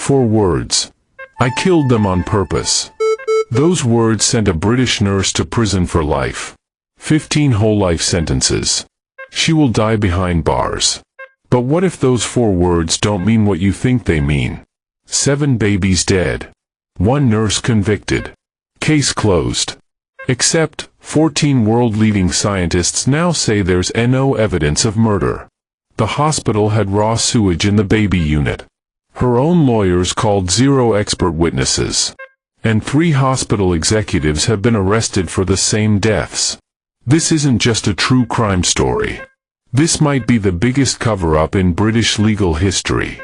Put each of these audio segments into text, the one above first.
4 words. I killed them on purpose. Those words sent a British nurse to prison for life. 15 whole life sentences. She will die behind bars. But what if those 4 words don't mean what you think they mean? 7 babies dead. 1 nurse convicted. Case closed. Except, 14 world-leading scientists now say there's no evidence of murder. The hospital had raw sewage in the baby unit. Her own lawyers called 0 expert witnesses. And 3 hospital executives have been arrested for the same deaths. This isn't just a true crime story. This might be the biggest cover-up in British legal history.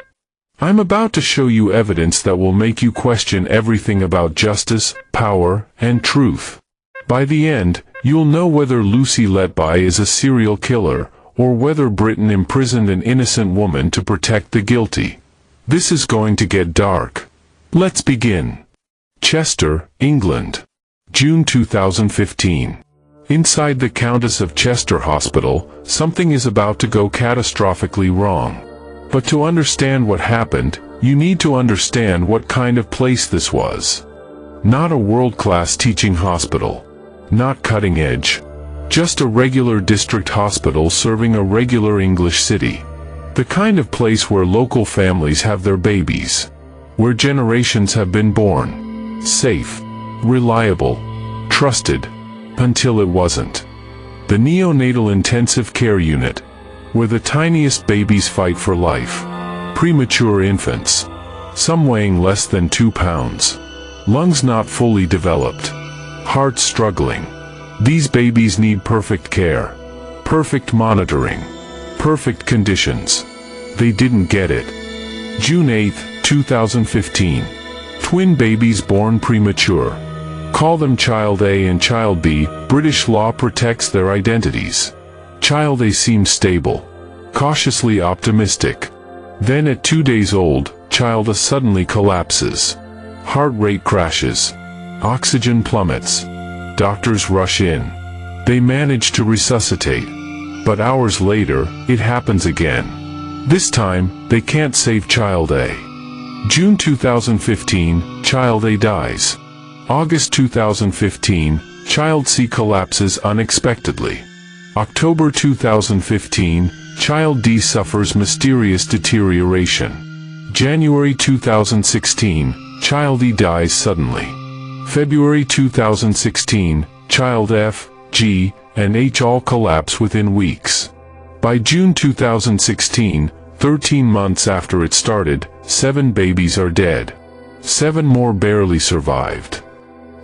I'm about to show you evidence that will make you question everything about justice, power, and truth. By the end, you'll know whether Lucy Letby is a serial killer, or whether Britain imprisoned an innocent woman to protect the guilty. This is going to get dark. Let's begin. Chester, England. June 2015. Inside the Countess of Chester Hospital, something is about to go catastrophically wrong. But to understand what happened, you need to understand what kind of place this was. Not a world-class teaching hospital. Not cutting edge. Just a regular district hospital serving a regular English city. The kind of place where local families have their babies. Where generations have been born. Safe. Reliable. Trusted. Until it wasn't. The neonatal intensive care unit. Where the tiniest babies fight for life. Premature infants. Some weighing less than 2 pounds. Lungs not fully developed. Heart struggling. These babies need perfect care. Perfect monitoring. Perfect conditions. They didn't get it. June 8, 2015. Twin babies born premature. Call them Child A and Child B. British law protects their identities. Child A seems stable. Cautiously optimistic. Then at 2 days old, Child A suddenly collapses. Heart rate crashes. Oxygen plummets. Doctors rush in. They manage to resuscitate. But hours later, it happens again. This time, they can't save Child A. June 2015, Child A dies. August 2015, Child C collapses unexpectedly. October 2015, Child D suffers mysterious deterioration. January 2016, Child E dies suddenly. February 2016, Child F, G, and H all collapse within weeks. By June 2016, 13 months after it started, 7 babies are dead. 7 more barely survived.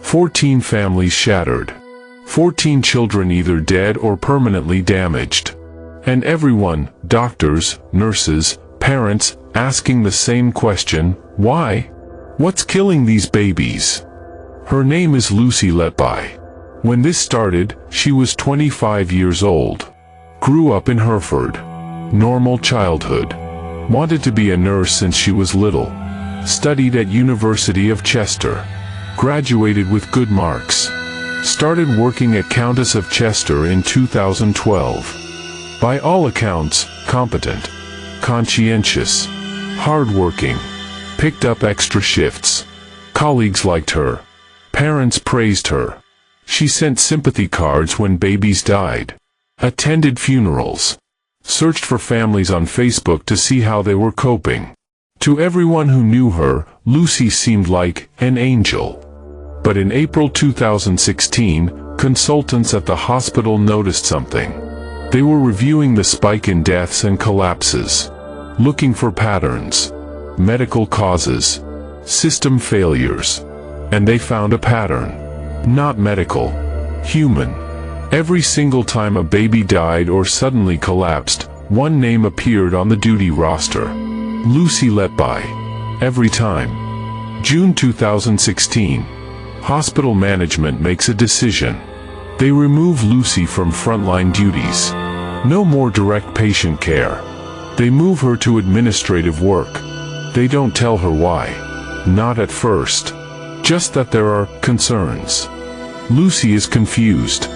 14 families shattered. 14 children either dead or permanently damaged. And everyone, doctors, nurses, parents, asking the same question, why? What's killing these babies? Her name is Lucy Letby. When this started, she was 25 years old. Grew up in Hereford. Normal childhood. Wanted to be a nurse since she was little. Studied at University of Chester. Graduated with good marks. Started working at Countess of Chester in 2012. By all accounts, competent. Conscientious. Hardworking. Picked up extra shifts. Colleagues liked her. Parents praised her. She sent sympathy cards when babies died. Attended funerals. Searched for families on Facebook to see how they were coping. To everyone who knew her, Lucy seemed like an angel. But in April 2016, consultants at the hospital noticed something. They were reviewing the spike in deaths and collapses. Looking for patterns. Medical causes. System failures. And they found a pattern. Not medical. Human. Every single time a baby died or suddenly collapsed, one name appeared on the duty roster. Lucy Letby. Every time. June 2016. Hospital management makes a decision. They remove Lucy from frontline duties. No more direct patient care. They move her to administrative work. They don't tell her why. Not at first. Just that there are concerns. Lucy is confused.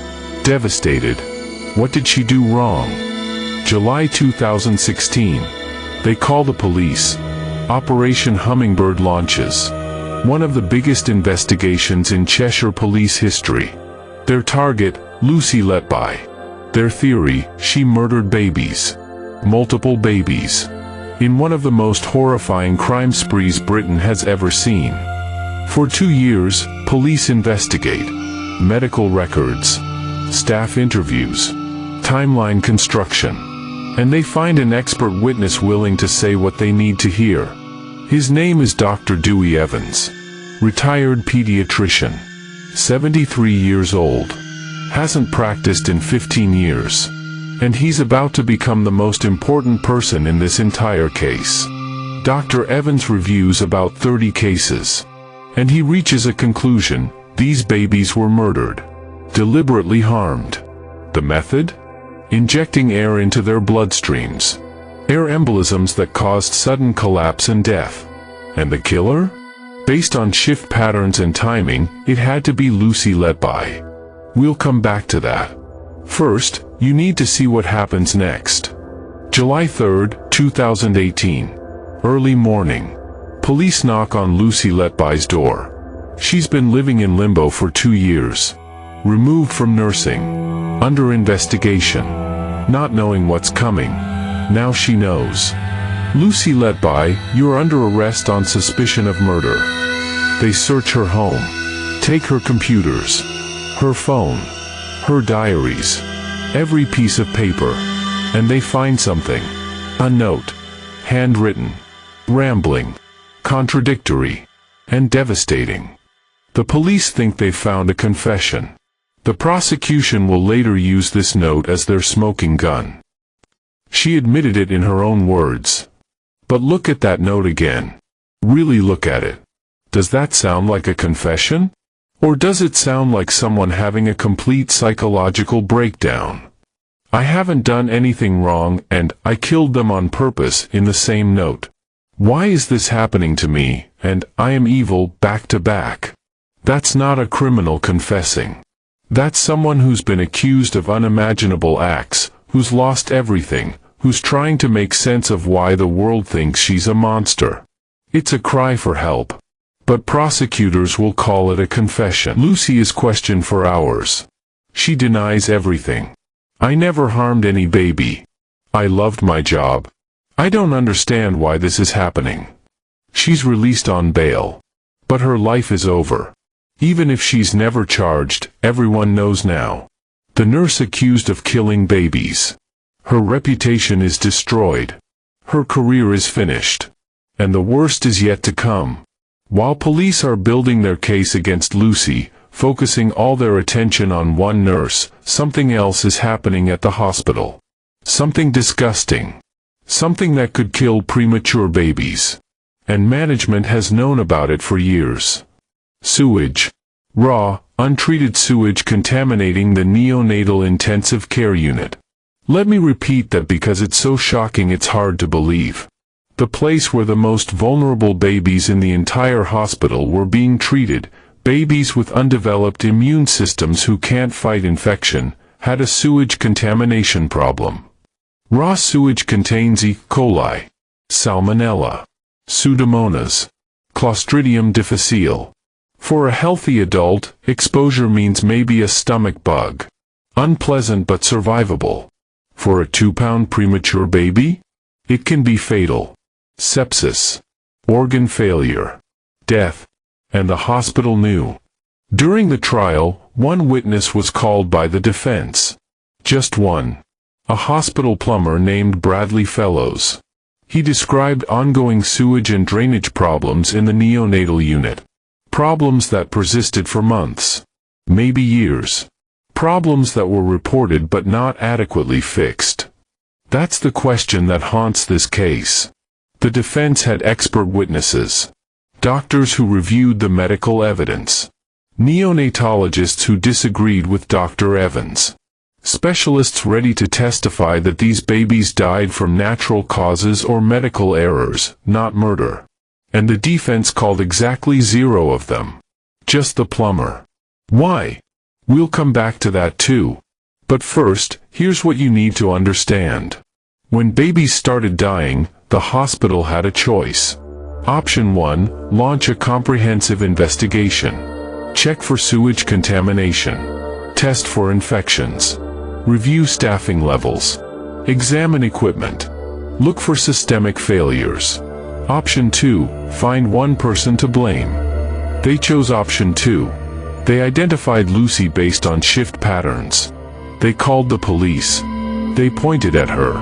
Devastated. What did she do wrong? July 2016. They call the police. Operation Hummingbird launches. One of the biggest investigations in Cheshire police history. Their target, Lucy Letby. Their theory, she murdered babies. Multiple babies. In one of the most horrifying crime sprees Britain has ever seen. For 2 years, police investigate. Medical records. Staff interviews. Timeline construction. And they find an expert witness willing to say what they need to hear. His name is Dr. Dewey Evans. Retired pediatrician. 73 years old. Hasn't practiced in 15 years. And he's about to become the most important person in this entire case. Dr. Evans reviews about 30 cases. And he reaches a conclusion: these babies were murdered. Deliberately harmed. The method? Injecting air into their bloodstreams. Air embolisms that caused sudden collapse and death. And the killer? Based on shift patterns and timing, it had to be Lucy Letby. We'll come back to that. First, you need to see what happens next. July 3, 2018. Early morning. Police knock on Lucy Letby's door. She's been living in limbo for 2 years. Removed from nursing. Under investigation. Not knowing what's coming. Now she knows. Lucy Letby, you're under arrest on suspicion of murder. They search her home. Take her computers. Her phone. Her diaries. Every piece of paper. And they find something. A note. Handwritten. Rambling. Contradictory. And devastating. The police think they've found a confession. The prosecution will later use this note as their smoking gun. She admitted it in her own words. But look at that note again. Really look at it. Does that sound like a confession? Or does it sound like someone having a complete psychological breakdown? I haven't done anything wrong, and I killed them on purpose in the same note. Why is this happening to me, and I am evil back to back? That's not a criminal confessing. That's someone who's been accused of unimaginable acts, who's lost everything, who's trying to make sense of why the world thinks she's a monster. It's a cry for help. But prosecutors will call it a confession. Lucy is questioned for hours. She denies everything. I never harmed any baby. I loved my job. I don't understand why this is happening. She's released on bail. But her life is over. Even if she's never charged, everyone knows now. The nurse accused of killing babies. Her reputation is destroyed. Her career is finished. And the worst is yet to come. While police are building their case against Lucy, focusing all their attention on one nurse, something else is happening at the hospital. Something disgusting. Something that could kill premature babies. And management has known about it for years. Sewage. Raw, untreated sewage contaminating the neonatal intensive care unit. Let me repeat that because it's so shocking it's hard to believe. The place where the most vulnerable babies in the entire hospital were being treated, babies with undeveloped immune systems who can't fight infection, had a sewage contamination problem. Raw sewage contains E. coli, Salmonella, Pseudomonas, Clostridium difficile. For a healthy adult, exposure means maybe a stomach bug. Unpleasant but survivable. For a 2-pound premature baby? It can be fatal. Sepsis, organ failure, death, and the hospital knew. During the trial, one witness was called by the defense. Just one. A hospital plumber named Bradley Fellows. He described ongoing sewage and drainage problems in the neonatal unit. Problems that persisted for months, maybe years. Problems that were reported but not adequately fixed. That's the question that haunts this case. The defense had expert witnesses. Doctors who reviewed the medical evidence. Neonatologists who disagreed with Dr. Evans. Specialists ready to testify that these babies died from natural causes or medical errors, not murder. And the defense called exactly 0 of them. Just the plumber. Why? We'll come back to that too. But first, here's what you need to understand. When babies started dying, the hospital had a choice. Option 1. Launch a comprehensive investigation. Check for sewage contamination. Test for infections. Review staffing levels. Examine equipment. Look for systemic failures. Option 2. Find one person to blame. They chose option 2. They identified Lucy based on shift patterns. They called the police. They pointed at her.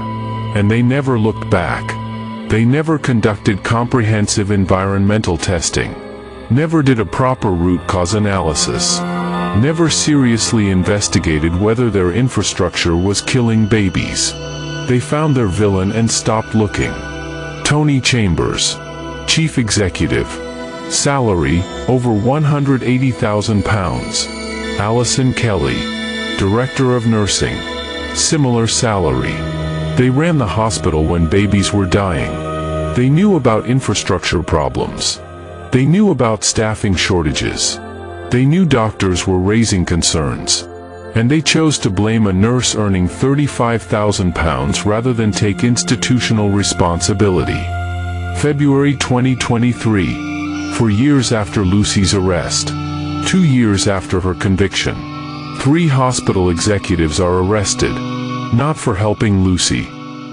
And they never looked back. They never conducted comprehensive environmental testing. Never did a proper root cause analysis. Never seriously investigated whether their infrastructure was killing babies. They found their villain and stopped looking. Tony Chambers, Chief Executive. Salary, over £180,000. Allison Kelly, Director of Nursing. Similar salary. They ran the hospital when babies were dying. They knew about infrastructure problems. They knew about staffing shortages. They knew doctors were raising concerns. And they chose to blame a nurse earning £35,000 rather than take institutional responsibility. February 2023. For years after Lucy's arrest. 2 years after her conviction. 3 hospital executives are arrested. Not for helping Lucy.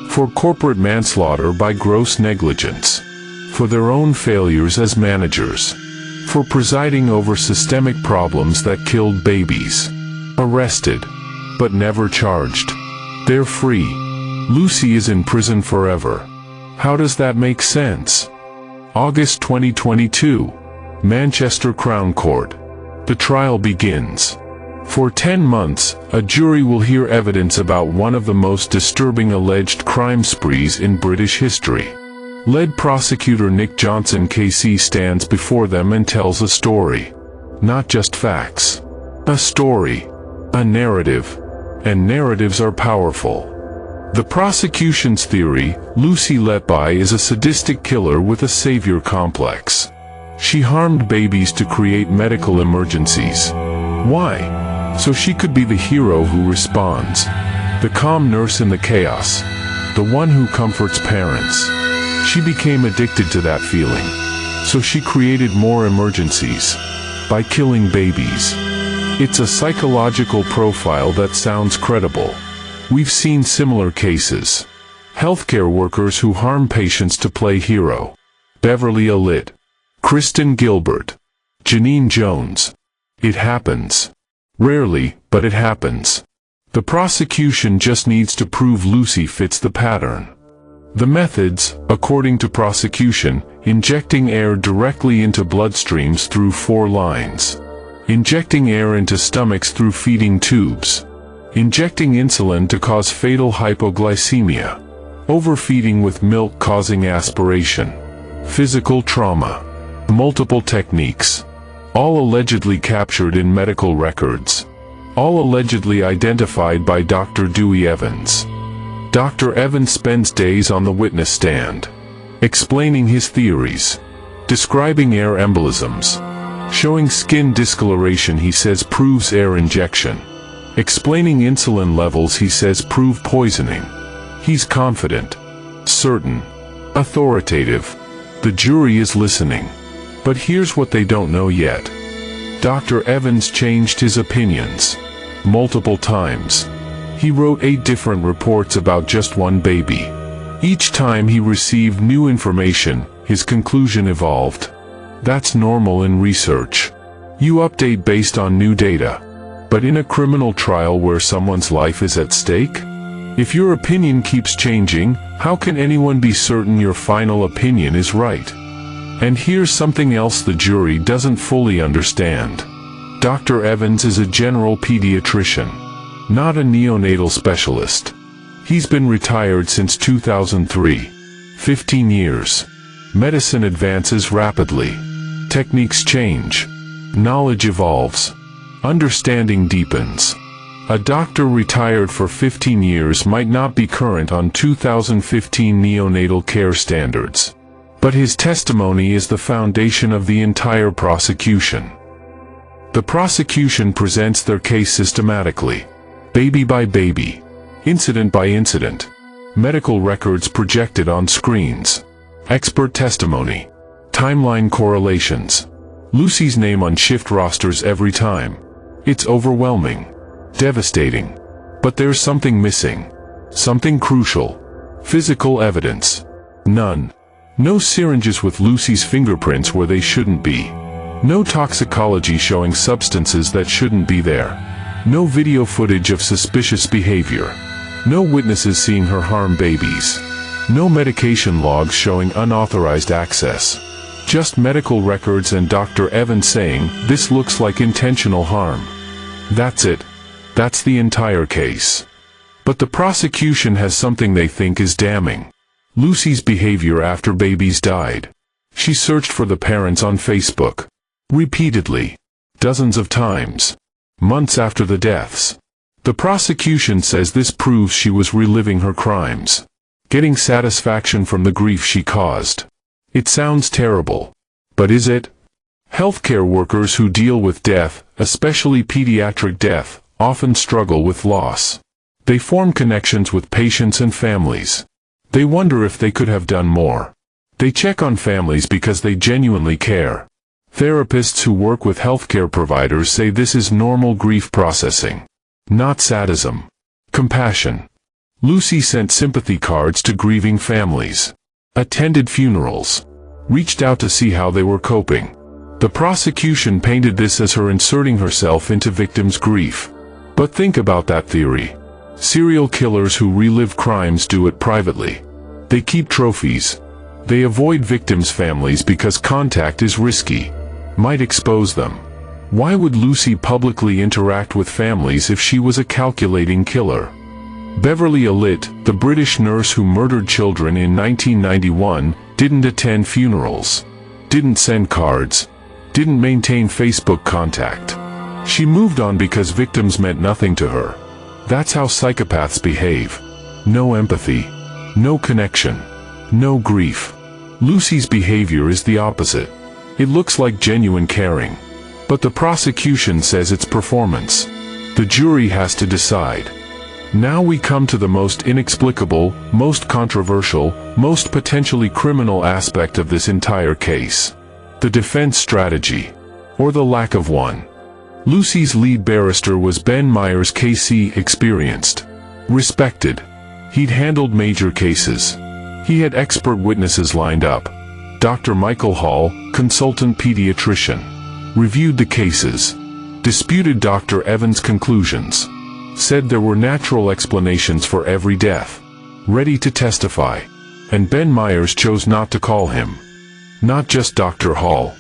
For corporate manslaughter by gross negligence. For their own failures as managers. For presiding over systemic problems that killed babies. Arrested. But never charged. They're free. Lucy is in prison forever. How does that make sense? August 2022. Manchester Crown Court. The trial begins. For 10 months, a jury will hear evidence about one of the most disturbing alleged crime sprees in British history. Lead prosecutor Nick Johnson KC stands before them and tells a story. Not just facts. A story. A narrative. And narratives are powerful. The prosecution's theory, Lucy Letby is a sadistic killer with a savior complex. She harmed babies to create medical emergencies. Why? So she could be the hero who responds. The calm nurse in the chaos. The one who comforts parents. She became addicted to that feeling. So she created more emergencies. By killing babies. It's a psychological profile that sounds credible. We've seen similar cases. Healthcare workers who harm patients to play hero. Beverly Alit. Kristen Gilbert. Janine Jones. It happens. Rarely, but it happens. The prosecution just needs to prove Lucy fits the pattern. The methods, according to prosecution, injecting air directly into bloodstreams through 4 lines. Injecting air into stomachs through feeding tubes. Injecting insulin to cause fatal hypoglycemia. Overfeeding with milk causing aspiration. Physical trauma. Multiple techniques. All allegedly captured in medical records. All allegedly identified by Dr. Dewey Evans. Dr. Evans spends days on the witness stand. Explaining his theories. Describing air embolisms. Showing skin discoloration he says proves air injection. Explaining insulin levels he says prove poisoning. He's confident. Certain. Authoritative. The jury is listening. But here's what they don't know yet. Dr. Evans changed his opinions. Multiple times. He wrote 8 different reports about just one baby. Each time he received new information, his conclusion evolved. That's normal in research. You update based on new data. But in a criminal trial where someone's life is at stake? If your opinion keeps changing, how can anyone be certain your final opinion is right? And here's something else the jury doesn't fully understand. Dr. Evans is a general pediatrician, not a neonatal specialist. He's been retired since 2003. 15 years. Medicine advances rapidly. Techniques change. Knowledge evolves. Understanding deepens. A doctor retired for 15 years might not be current on 2015 neonatal care standards. But his testimony is the foundation of the entire prosecution. The prosecution presents their case systematically. Baby by baby. Incident by incident. Medical records projected on screens. Expert testimony. Timeline correlations. Lucy's name on shift rosters every time. It's overwhelming. Devastating. But there's something missing. Something crucial. Physical evidence. None. No syringes with Lucy's fingerprints where they shouldn't be. No toxicology showing substances that shouldn't be there. No video footage of suspicious behavior. No witnesses seeing her harm babies. No medication logs showing unauthorized access. Just medical records and Dr. Evans saying, "This looks like intentional harm." That's it. That's the entire case. But the prosecution has something they think is damning. Lucy's behavior after babies died. She searched for the parents on Facebook. Repeatedly. Dozens of times. Months after the deaths. The prosecution says this proves she was reliving her crimes. Getting satisfaction from the grief she caused. It sounds terrible. But is it? Healthcare workers who deal with death, especially pediatric death, often struggle with loss. They form connections with patients and families. They wonder if they could have done more. They check on families because they genuinely care. Therapists who work with healthcare providers say this is normal grief processing. Not sadism. Compassion. Lucy sent sympathy cards to grieving families. Attended funerals. Reached out to see how they were coping. The prosecution painted this as her inserting herself into victims' grief. But think about that theory. Serial killers who relive crimes do it privately. They keep trophies. They avoid victims' families because contact is risky. Might expose them. Why would Lucy publicly interact with families if she was a calculating killer? Beverly Alit, the British nurse who murdered children in 1991, didn't attend funerals. Didn't send cards. Didn't maintain Facebook contact. She moved on because victims meant nothing to her. That's how psychopaths behave. No empathy. No connection. No grief. Lucy's behavior is the opposite. It looks like genuine caring. But the prosecution says it's performance. The jury has to decide. Now we come to the most inexplicable, most controversial, most potentially criminal aspect of this entire case. The defense strategy. Or the lack of one. Lucy's lead barrister was Ben Myers, KC, experienced. Respected. He'd handled major cases. He had expert witnesses lined up. Dr. Michael Hall, consultant pediatrician. Reviewed the cases. Disputed Dr. Evans' conclusions. Said there were natural explanations for every death. Ready to testify. And Ben Myers chose not to call him. Not just Dr. Hall.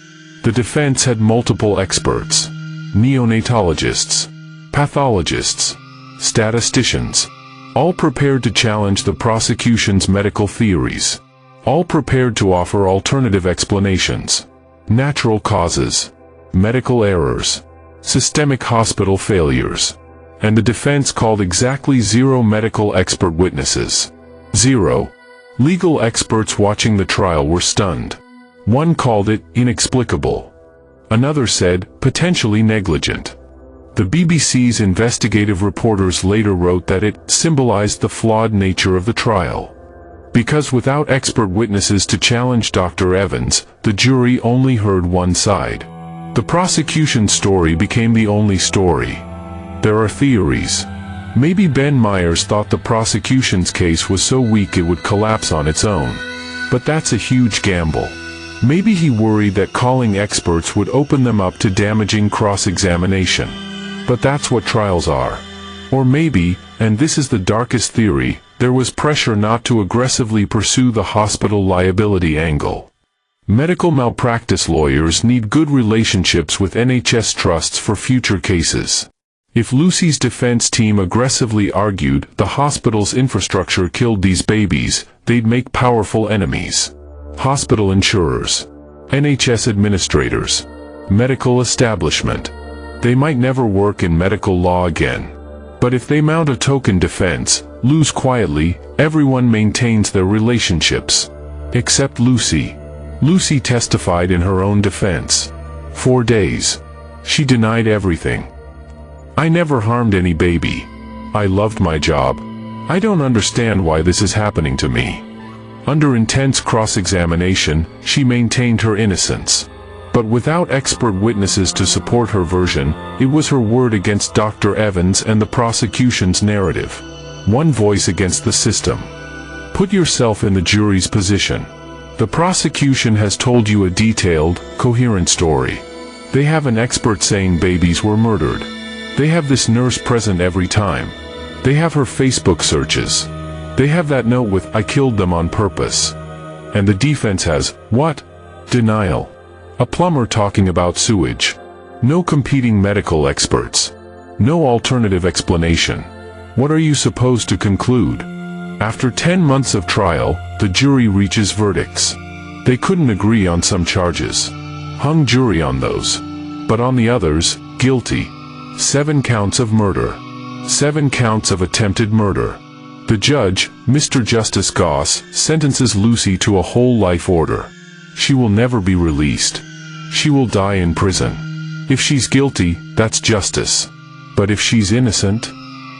The defense had multiple experts. Neonatologists. Pathologists. Statisticians. All prepared to challenge the prosecution's medical theories. All prepared to offer alternative explanations. Natural causes. Medical errors. Systemic hospital failures. And the defense called exactly 0 medical expert witnesses. 0. Legal experts watching the trial were stunned. One called it inexplicable. Another said, potentially negligent. The BBC's investigative reporters later wrote that it symbolized the flawed nature of the trial. Because without expert witnesses to challenge Dr. Evans, the jury only heard one side. The prosecution's story became the only story. There are theories. Maybe Ben Myers thought the prosecution's case was so weak it would collapse on its own. But that's a huge gamble. Maybe he worried that calling experts would open them up to damaging cross-examination. But that's what trials are. Or maybe, and this is the darkest theory, there was pressure not to aggressively pursue the hospital liability angle. Medical malpractice lawyers need good relationships with NHS trusts for future cases. If Lucy's defense team aggressively argued the hospital's infrastructure killed these babies, they'd make powerful enemies. Hospital insurers. NHS administrators. Medical establishment. They might never work in medical law again. But if they mount a token defense, lose quietly, everyone maintains their relationships. Except Lucy. Lucy testified in her own defense. 4 days. She denied everything. I never harmed any baby. I loved my job. I don't understand why this is happening to me. Under intense cross-examination, she maintained her innocence. But without expert witnesses to support her version, it was her word against Dr. Evans and the prosecution's narrative. One voice against the system. Put yourself in the jury's position. The prosecution has told you a detailed, coherent story. They have an expert saying babies were murdered. They have this nurse present every time. They have her Facebook searches. They have that note with, "I killed them on purpose." And the defense has, what? Denial. A plumber talking about sewage. No competing medical experts. No alternative explanation. What are you supposed to conclude? After 10 months of trial, the jury reaches verdicts. They couldn't agree on some charges. Hung jury on those. But on the others, guilty. 7 counts of murder. 7 counts of attempted murder. The judge, Mr. Justice Goss, sentences Lucy to a whole life order. She will never be released. She will die in prison. If she's guilty, that's justice. But if she's innocent?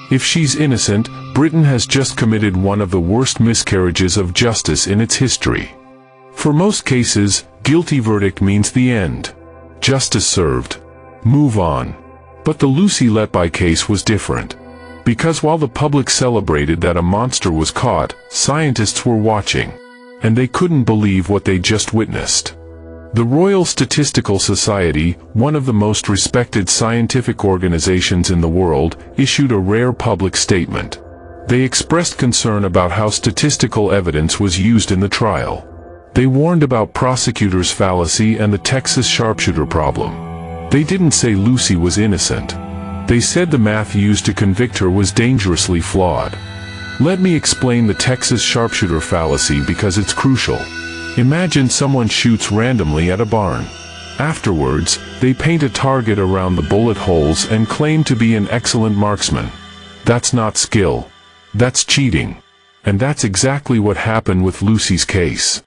If she's innocent, Britain has just committed one of the worst miscarriages of justice in its history. For most cases, guilty verdict means the end. Justice served. Move on. But the Lucy Letby case was different. Because while the public celebrated that a monster was caught, scientists were watching. And they couldn't believe what they just witnessed. The Royal Statistical Society, one of the most respected scientific organizations in the world, issued a rare public statement. They expressed concern about how statistical evidence was used in the trial. They warned about prosecutors' fallacy and the Texas sharpshooter problem. They didn't say Lucy was innocent. They said the math used to convict her was dangerously flawed. Let me explain the Texas sharpshooter fallacy because it's crucial. Imagine someone shoots randomly at a barn. Afterwards, they paint a target around the bullet holes and claim to be an excellent marksman. That's not skill. That's cheating. And that's exactly what happened with Lucy's case.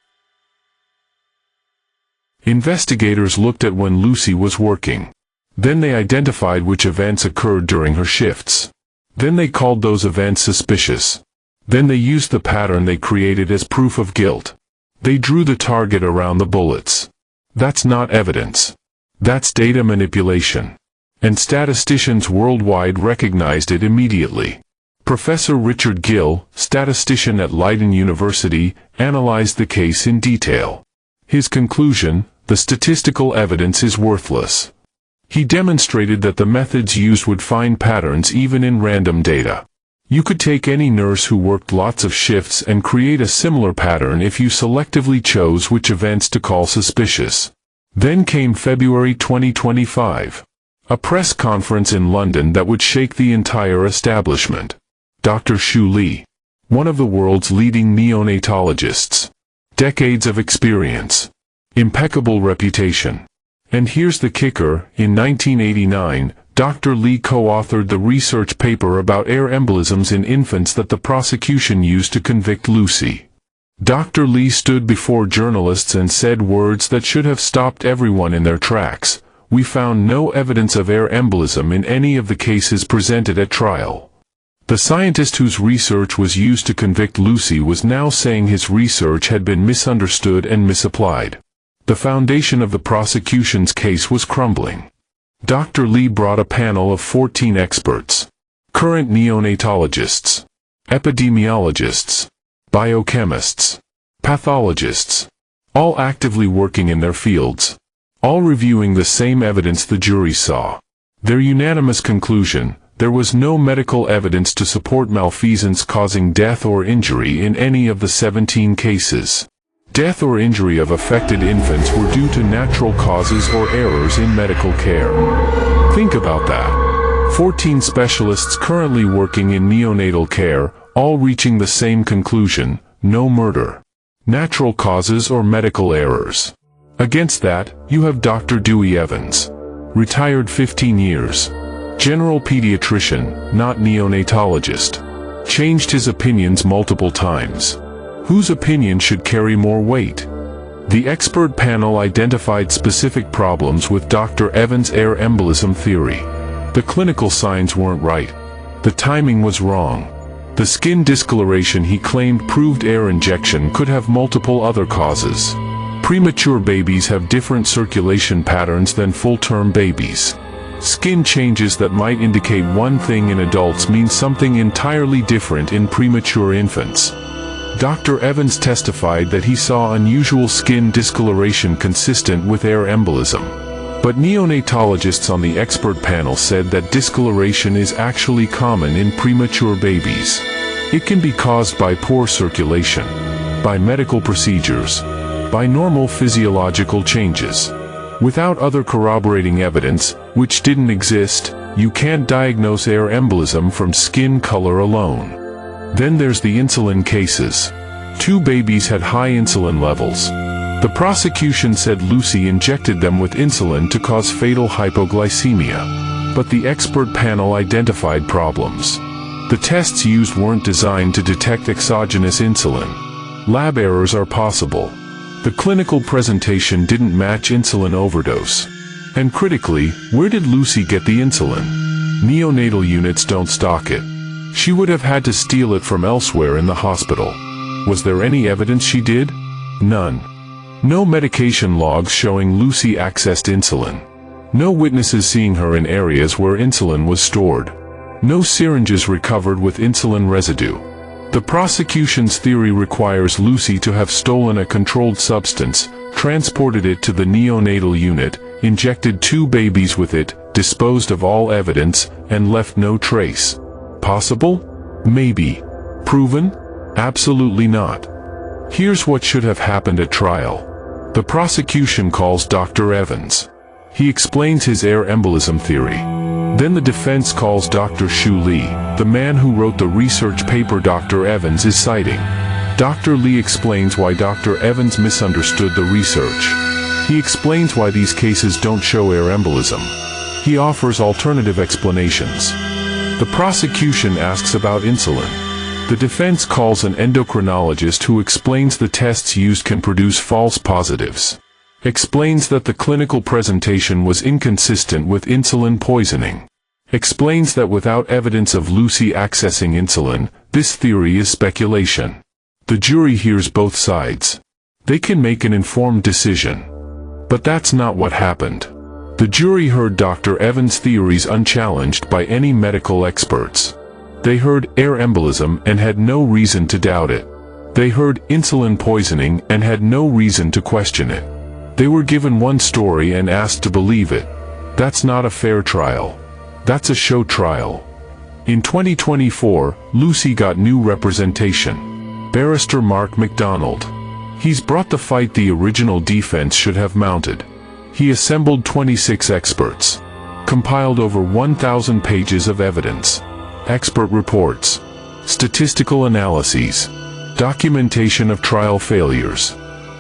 Investigators looked at when Lucy was working. Then they identified which events occurred during her shifts. Then they called those events suspicious. Then they used the pattern they created as proof of guilt. They drew the target around the bullets. That's not evidence. That's data manipulation. And statisticians worldwide recognized it immediately. Professor Richard Gill, statistician at Leiden University, analyzed the case in detail. His conclusion: the statistical evidence is worthless. He demonstrated that the methods used would find patterns even in random data. You could take any nurse who worked lots of shifts and create a similar pattern if you selectively chose which events to call suspicious. Then came February 2025. A press conference in London that would shake the entire establishment. Dr. Xu Li, one of the world's leading neonatologists. Decades of experience. Impeccable reputation. And here's the kicker: in 1989, Dr. Li co-authored the research paper about air embolisms in infants that the prosecution used to convict Lucy. Dr. Li stood before journalists and said words that should have stopped everyone in their tracks. We found no evidence of air embolism in any of the cases presented at trial. The scientist whose research was used to convict Lucy was now saying his research had been misunderstood and misapplied. The foundation of the prosecution's case was crumbling. Dr. Li brought a panel of 14 experts. Current neonatologists, epidemiologists, biochemists, pathologists, all actively working in their fields, all reviewing the same evidence the jury saw. Their unanimous conclusion: there was no medical evidence to support malfeasance causing death or injury in any of the 17 cases. Death or injury of affected infants were due to natural causes or errors in medical care. Think about that. 14 specialists currently working in neonatal care, all reaching the same conclusion: no murder. Natural causes or medical errors. Against that, you have Dr. Dewey Evans. Retired 15 years. General pediatrician, not neonatologist. Changed his opinions multiple times. Whose opinion should carry more weight? The expert panel identified specific problems with Dr. Evans' air embolism theory. The clinical signs weren't right. The timing was wrong. The skin discoloration he claimed proved air injection could have multiple other causes. Premature babies have different circulation patterns than full-term babies. Skin changes that might indicate one thing in adults mean something entirely different in premature infants. Dr. Evans testified that he saw unusual skin discoloration consistent with air embolism. But neonatologists on the expert panel said that discoloration is actually common in premature babies. It can be caused by poor circulation, by medical procedures, by normal physiological changes. Without other corroborating evidence, which didn't exist, you can't diagnose air embolism from skin color alone. Then there's the insulin cases. 2 babies had high insulin levels. The prosecution said Lucy injected them with insulin to cause fatal hypoglycemia. But the expert panel identified problems. The tests used weren't designed to detect exogenous insulin. Lab errors are possible. The clinical presentation didn't match insulin overdose. And critically, where did Lucy get the insulin? Neonatal units don't stock it. She would have had to steal it from elsewhere in the hospital. Was there any evidence she did? None. No medication logs showing Lucy accessed insulin. No witnesses seeing her in areas where insulin was stored. No syringes recovered with insulin residue. The prosecution's theory requires Lucy to have stolen a controlled substance, transported it to the neonatal unit, injected 2 babies with it, disposed of all evidence, and left no trace. Possible? Maybe. Proven? Absolutely not. Here's what should have happened at trial. The prosecution calls Dr. Evans. He explains his air embolism theory. Then the defense calls Dr. Shu Li, the man who wrote the research paper Dr. Evans is citing. Dr. Li explains why Dr. Evans misunderstood the research. He explains why these cases don't show air embolism. He offers alternative explanations. The prosecution asks about insulin. The defense calls an endocrinologist who explains the tests used can produce false positives. Explains that the clinical presentation was inconsistent with insulin poisoning. Explains that without evidence of Lucy accessing insulin, this theory is speculation. The jury hears both sides. They can make an informed decision. But that's not what happened. The jury heard Dr. Evans' theories unchallenged by any medical experts. They heard air embolism and had no reason to doubt it. They heard insulin poisoning and had no reason to question it. They were given one story and asked to believe it. That's not a fair trial. That's a show trial. In 2024, Lucy got new representation. Barrister Mark MacDonald. He's brought the fight the original defense should have mounted. He assembled 26 experts. Compiled over 1,000 pages of evidence. Expert reports, statistical analyses, documentation of trial failures,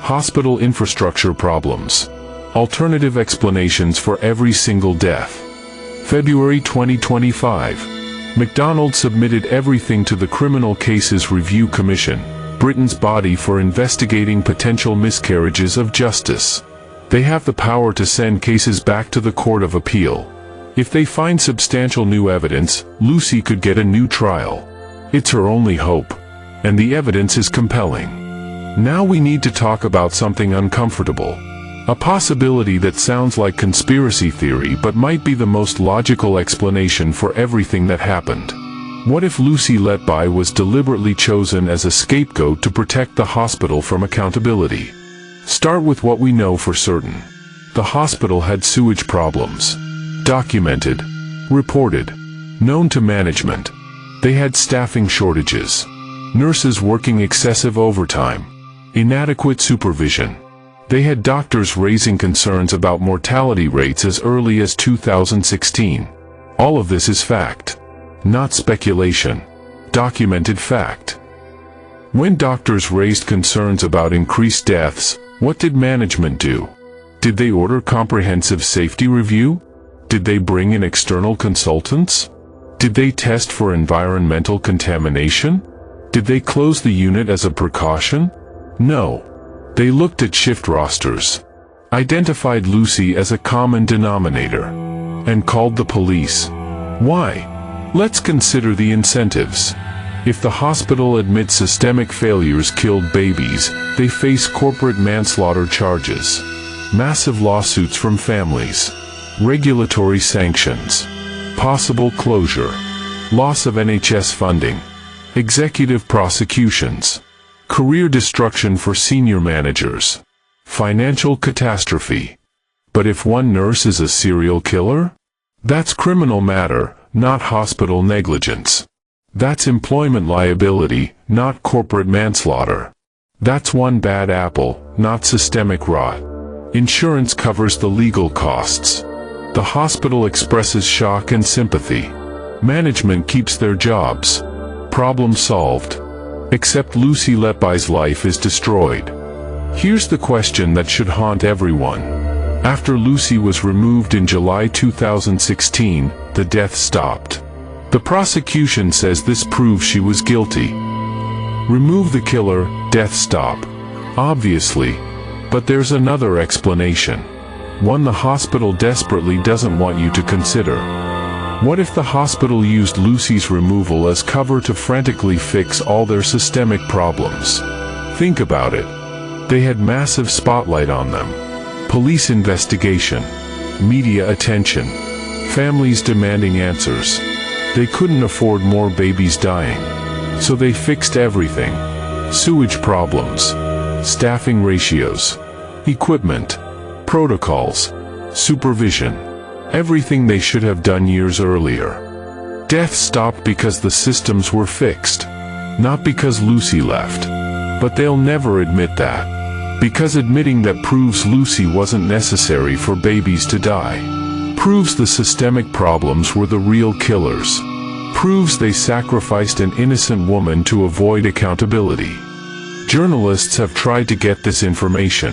hospital infrastructure problems, alternative explanations for every single death. February 2025. MacDonald submitted everything to the Criminal Cases Review Commission, Britain's body for investigating potential miscarriages of justice. They have the power to send cases back to the Court of Appeal. If they find substantial new evidence, Lucy could get a new trial. It's her only hope. And the evidence is compelling. Now we need to talk about something uncomfortable. A possibility that sounds like conspiracy theory but might be the most logical explanation for everything that happened. What if Lucy Letby was deliberately chosen as a scapegoat to protect the hospital from accountability? Start with what we know for certain. The hospital had sewage problems. Documented, reported, known to management. They had staffing shortages, nurses working excessive overtime, inadequate supervision. They had doctors raising concerns about mortality rates as early as 2016. All of this is fact, not speculation. Documented fact. When doctors raised concerns about increased deaths, what did management do? Did they order comprehensive safety review? Did they bring in external consultants? Did they test for environmental contamination? Did they close the unit as a precaution? No. They looked at shift rosters, identified Lucy as a common denominator, and called the police. Why? Let's consider the incentives. If the hospital admits systemic failures killed babies, they face corporate manslaughter charges, massive lawsuits from families, regulatory sanctions, possible closure, loss of NHS funding, executive prosecutions, career destruction for senior managers, financial catastrophe. But if one nurse is a serial killer? That's criminal matter, not hospital negligence. That's employment liability, not corporate manslaughter. That's one bad apple, not systemic rot. Insurance covers the legal costs. The hospital expresses shock and sympathy. Management keeps their jobs. Problem solved. Except Lucy Letby's life is destroyed. Here's the question that should haunt everyone. After Lucy was removed in July 2016, the death stopped. The prosecution says this proves she was guilty. Remove the killer, death stop. Obviously. But there's another explanation. One the hospital desperately doesn't want you to consider. What if the hospital used Lucy's removal as cover to frantically fix all their systemic problems? Think about it. They had massive spotlight on them. Police investigation. Media attention. Families demanding answers. They couldn't afford more babies dying. So they fixed everything. Sewage problems. Staffing ratios. Equipment. Protocols. Supervision. Everything they should have done years earlier. Death stopped because the systems were fixed. Not because Lucy left. But they'll never admit that. Because admitting that proves Lucy wasn't necessary for babies to die. Proves the systemic problems were the real killers. Proves they sacrificed an innocent woman to avoid accountability. Journalists have tried to get this information.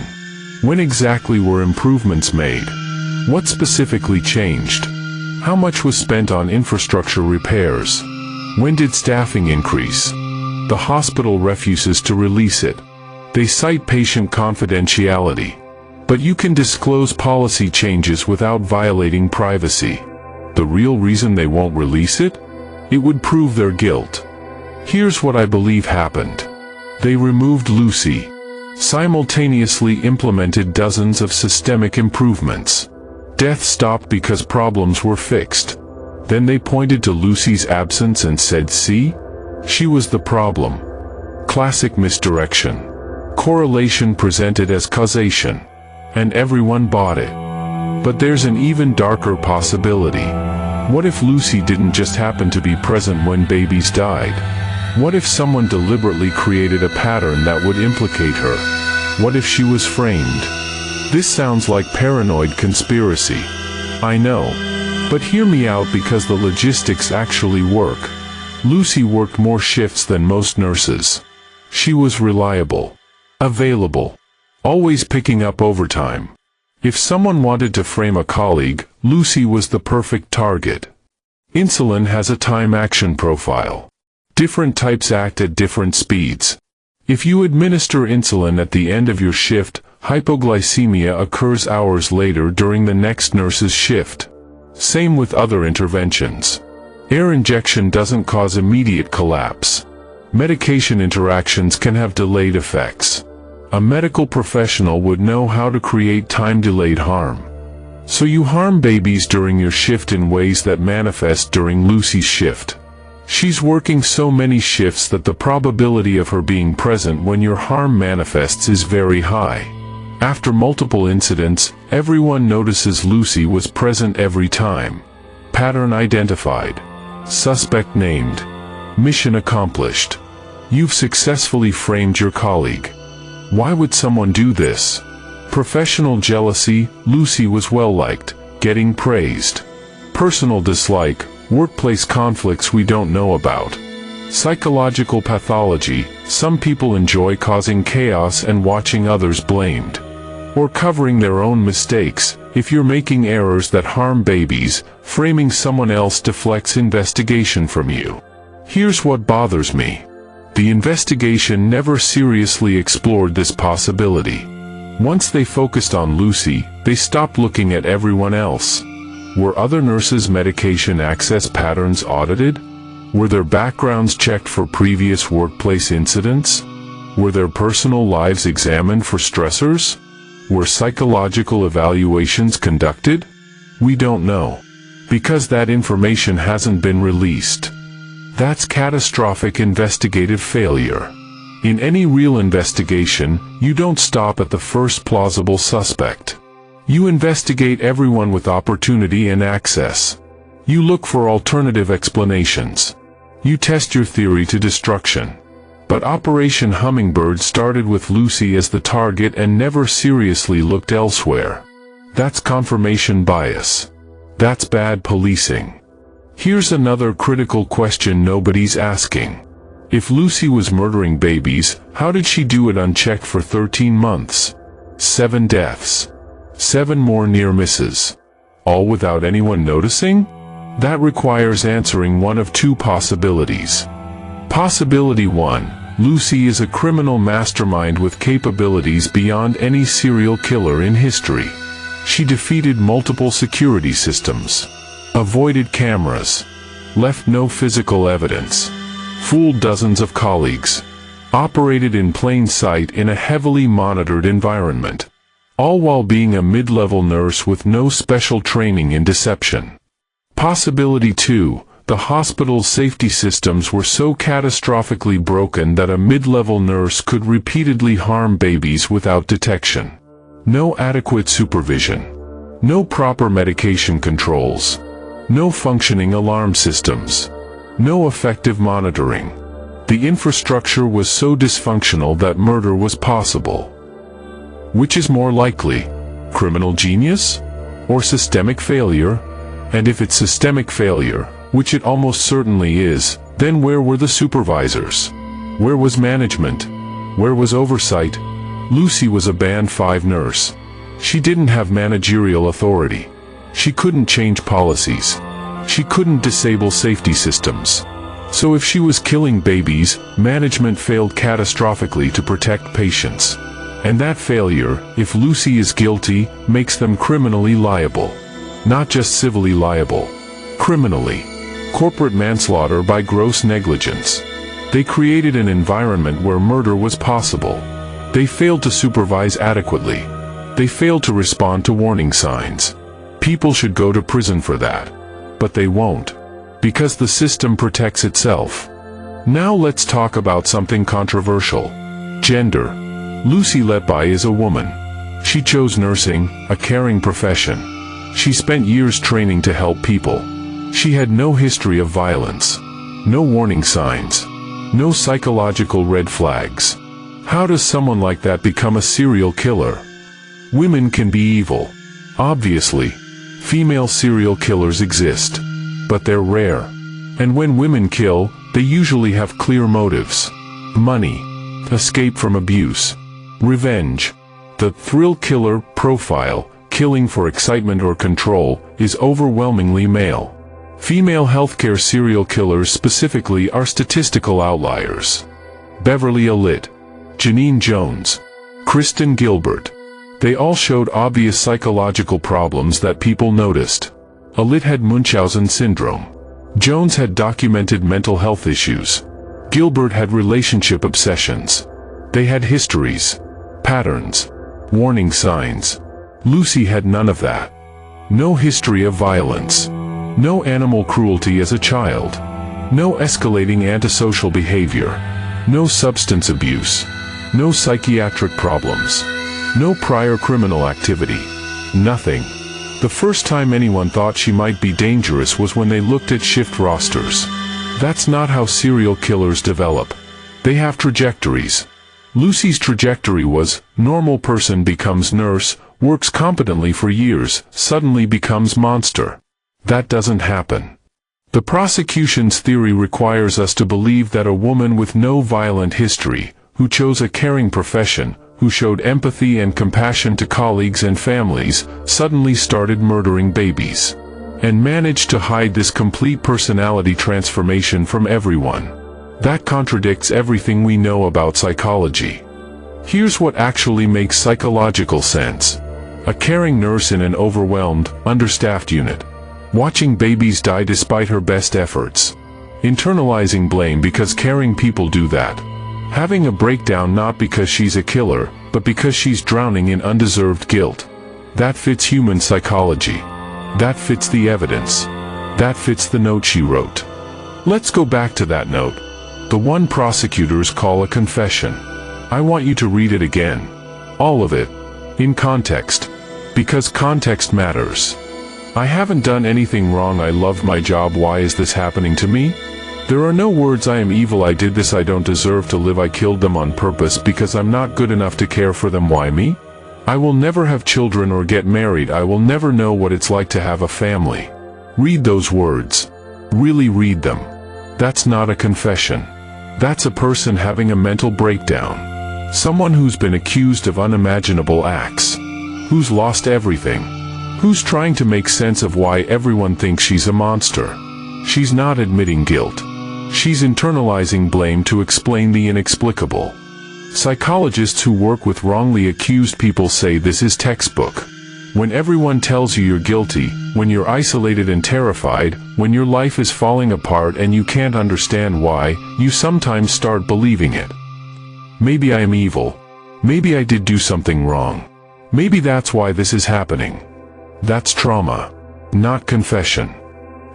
When exactly were improvements made? What specifically changed? How much was spent on infrastructure repairs? When did staffing increase? The hospital refuses to release it. They cite patient confidentiality. But you can disclose policy changes without violating privacy. The real reason they won't release it? It would prove their guilt. Here's what I believe happened. They removed Lucy. Simultaneously implemented dozens of systemic improvements. Death stopped because problems were fixed. Then they pointed to Lucy's absence and said, see? She was the problem. Classic misdirection. Correlation presented as causation. And everyone bought it. But there's an even darker possibility. What if Lucy didn't just happen to be present when babies died? What if someone deliberately created a pattern that would implicate her? What if she was framed? This sounds like paranoid conspiracy. I know. But hear me out because the logistics actually work. Lucy worked more shifts than most nurses. She was reliable. Available. Always picking up overtime. If someone wanted to frame a colleague, Lucy was the perfect target. Insulin has a time-action profile. Different types act at different speeds. If you administer insulin at the end of your shift, hypoglycemia occurs hours later during the next nurse's shift. Same with other interventions. Air injection doesn't cause immediate collapse. Medication interactions can have delayed effects. A medical professional would know how to create time-delayed harm. So you harm babies during your shift in ways that manifest during Lucy's shift. She's working so many shifts that the probability of her being present when your harm manifests is very high. After multiple incidents, everyone notices Lucy was present every time. Pattern identified. Suspect named. Mission accomplished. You've successfully framed your colleague. Why would someone do this? Professional jealousy, Lucy was well-liked, getting praised. Personal dislike, workplace conflicts we don't know about. Psychological pathology, some people enjoy causing chaos and watching others blamed. Or covering their own mistakes. If you're making errors that harm babies, framing someone else deflects investigation from you. Here's what bothers me. The investigation never seriously explored this possibility. Once they focused on Lucy, they stopped looking at everyone else. Were other nurses' medication access patterns audited? Were their backgrounds checked for previous workplace incidents? Were their personal lives examined for stressors? Were psychological evaluations conducted? We don't know, because that information hasn't been released. That's catastrophic investigative failure. In any real investigation, you don't stop at the first plausible suspect. You investigate everyone with opportunity and access. You look for alternative explanations. You test your theory to destruction. But Operation Hummingbird started with Lucy as the target and never seriously looked elsewhere. That's confirmation bias. That's bad policing. Here's another critical question nobody's asking. If Lucy was murdering babies, how did she do it unchecked for 13 months? 7 deaths. 7 more near misses. All without anyone noticing? That requires answering one of 2 possibilities. Possibility 1. Lucy is a criminal mastermind with capabilities beyond any serial killer in history. She defeated multiple security systems, avoided cameras, left no physical evidence, fooled dozens of colleagues, operated in plain sight in a heavily monitored environment, all while being a mid-level nurse with no special training in deception. Possibility 2. The hospital's safety systems were so catastrophically broken that a mid-level nurse could repeatedly harm babies without detection. No adequate supervision. No proper medication controls. No functioning alarm systems. No effective monitoring. The infrastructure was so dysfunctional that murder was possible. Which is more likely? Criminal genius? Or systemic failure? And if it's systemic failure, which it almost certainly is, then where were the supervisors? Where was management? Where was oversight? Lucy was a Band 5 nurse. She didn't have managerial authority. She couldn't change policies. She couldn't disable safety systems. So if she was killing babies, management failed catastrophically to protect patients. And that failure, if Lucy is guilty, makes them criminally liable. Not just civilly liable. Criminally. Corporate manslaughter by gross negligence. They created an environment where murder was possible. They failed to supervise adequately. They failed to respond to warning signs. People should go to prison for that. But they won't. Because the system protects itself. Now let's talk about something controversial. Gender. Lucy Letby is a woman. She chose nursing, a caring profession. She spent years training to help people. She had no history of violence. No warning signs. No psychological red flags. How does someone like that become a serial killer? Women can be evil. Obviously. Female serial killers exist. But they're rare. And when women kill, they usually have clear motives. Money. Escape from abuse. Revenge. The thrill killer profile, killing for excitement or control, is overwhelmingly male. Female healthcare serial killers specifically are statistical outliers. Beverly Alit, Janine Jones, Kristen Gilbert. They all showed obvious psychological problems that people noticed. Alit had Munchausen syndrome. Jones had documented mental health issues. Gilbert had relationship obsessions. They had histories, patterns, warning signs. Lucy had none of that. No history of violence. No animal cruelty as a child. No escalating antisocial behavior. No substance abuse. No psychiatric problems. No prior criminal activity. Nothing. The first time anyone thought she might be dangerous was when they looked at shift rosters. That's not how serial killers develop. They have trajectories. Lucy's trajectory was, normal person becomes nurse, works competently for years, suddenly becomes monster. That doesn't happen. The prosecution's theory requires us to believe that a woman with no violent history, who chose a caring profession, who showed empathy and compassion to colleagues and families, suddenly started murdering babies. And managed to hide this complete personality transformation from everyone. That contradicts everything we know about psychology. Here's what actually makes psychological sense. A caring nurse in an overwhelmed, understaffed unit. Watching babies die despite her best efforts. Internalizing blame because caring people do that. Having a breakdown not because she's a killer, but because she's drowning in undeserved guilt. That fits human psychology. That fits the evidence. That fits the note she wrote. Let's go back to that note. The one prosecutors call a confession. I want you to read it again. All of it. In context. Because context matters. I haven't done anything wrong. I loved my job. Why is this happening to me? There are no words. I am evil. I did this. I don't deserve to live. I killed them on purpose because I'm not good enough to care for them. Why me? I will never have children or get married. I will never know what it's like to have a family. Read those words. Really read them. That's not a confession. That's a person having a mental breakdown. Someone who's been accused of unimaginable acts. Who's lost everything. Who's trying to make sense of why everyone thinks she's a monster. She's not admitting guilt. She's internalizing blame to explain the inexplicable. Psychologists who work with wrongly accused people say this is textbook. When everyone tells you you're guilty, when you're isolated and terrified, when your life is falling apart and you can't understand why, you sometimes start believing it. Maybe I am evil. Maybe I did do something wrong. Maybe that's why this is happening. That's trauma, not confession.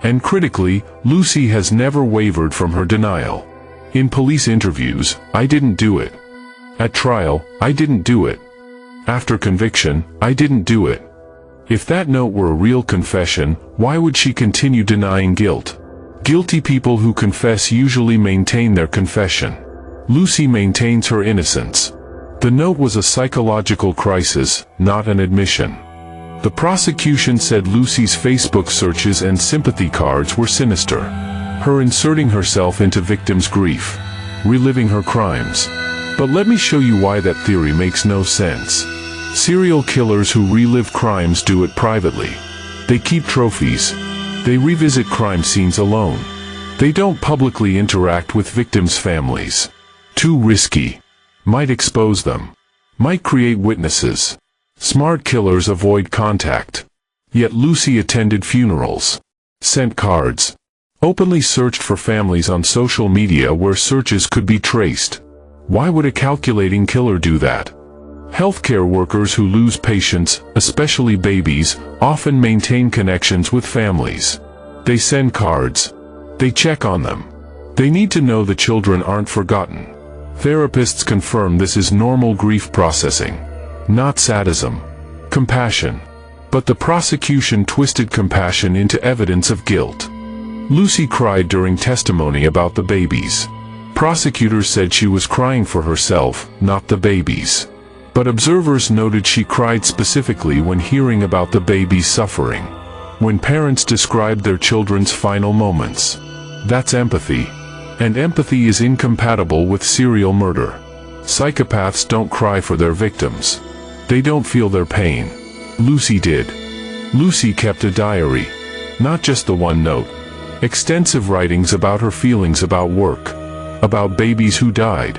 And critically, Lucy has never wavered from her denial. In police interviews, I didn't do it. At trial, I didn't do it. After conviction, I didn't do it. If that note were a real confession, why would she continue denying guilt? Guilty people who confess usually maintain their confession. Lucy maintains her innocence. The note was a psychological crisis, not an admission. The prosecution said Lucy's Facebook searches and sympathy cards were sinister. Her inserting herself into victims' grief. Reliving her crimes. But let me show you why that theory makes no sense. Serial killers who relive crimes do it privately. They keep trophies. They revisit crime scenes alone. They don't publicly interact with victims' families. Too risky. Might expose them. Might create witnesses. Smart killers avoid contact. Yet Lucy attended funerals. Sent cards. Openly searched for families on social media where searches could be traced. Why would a calculating killer do that? Healthcare workers who lose patients, especially babies, often maintain connections with families. They send cards. They check on them. They need to know the children aren't forgotten. Therapists confirm this is normal grief processing. Not sadism. Compassion. But the prosecution twisted compassion into evidence of guilt. Lucy cried during testimony about the babies. Prosecutors said she was crying for herself, not the babies. But observers noted she cried specifically when hearing about the babies' suffering. When parents described their children's final moments. That's empathy. And empathy is incompatible with serial murder. Psychopaths don't cry for their victims. They don't feel their pain. Lucy did. Lucy kept a diary. Not just the one note. Extensive writings about her feelings about work. About babies who died.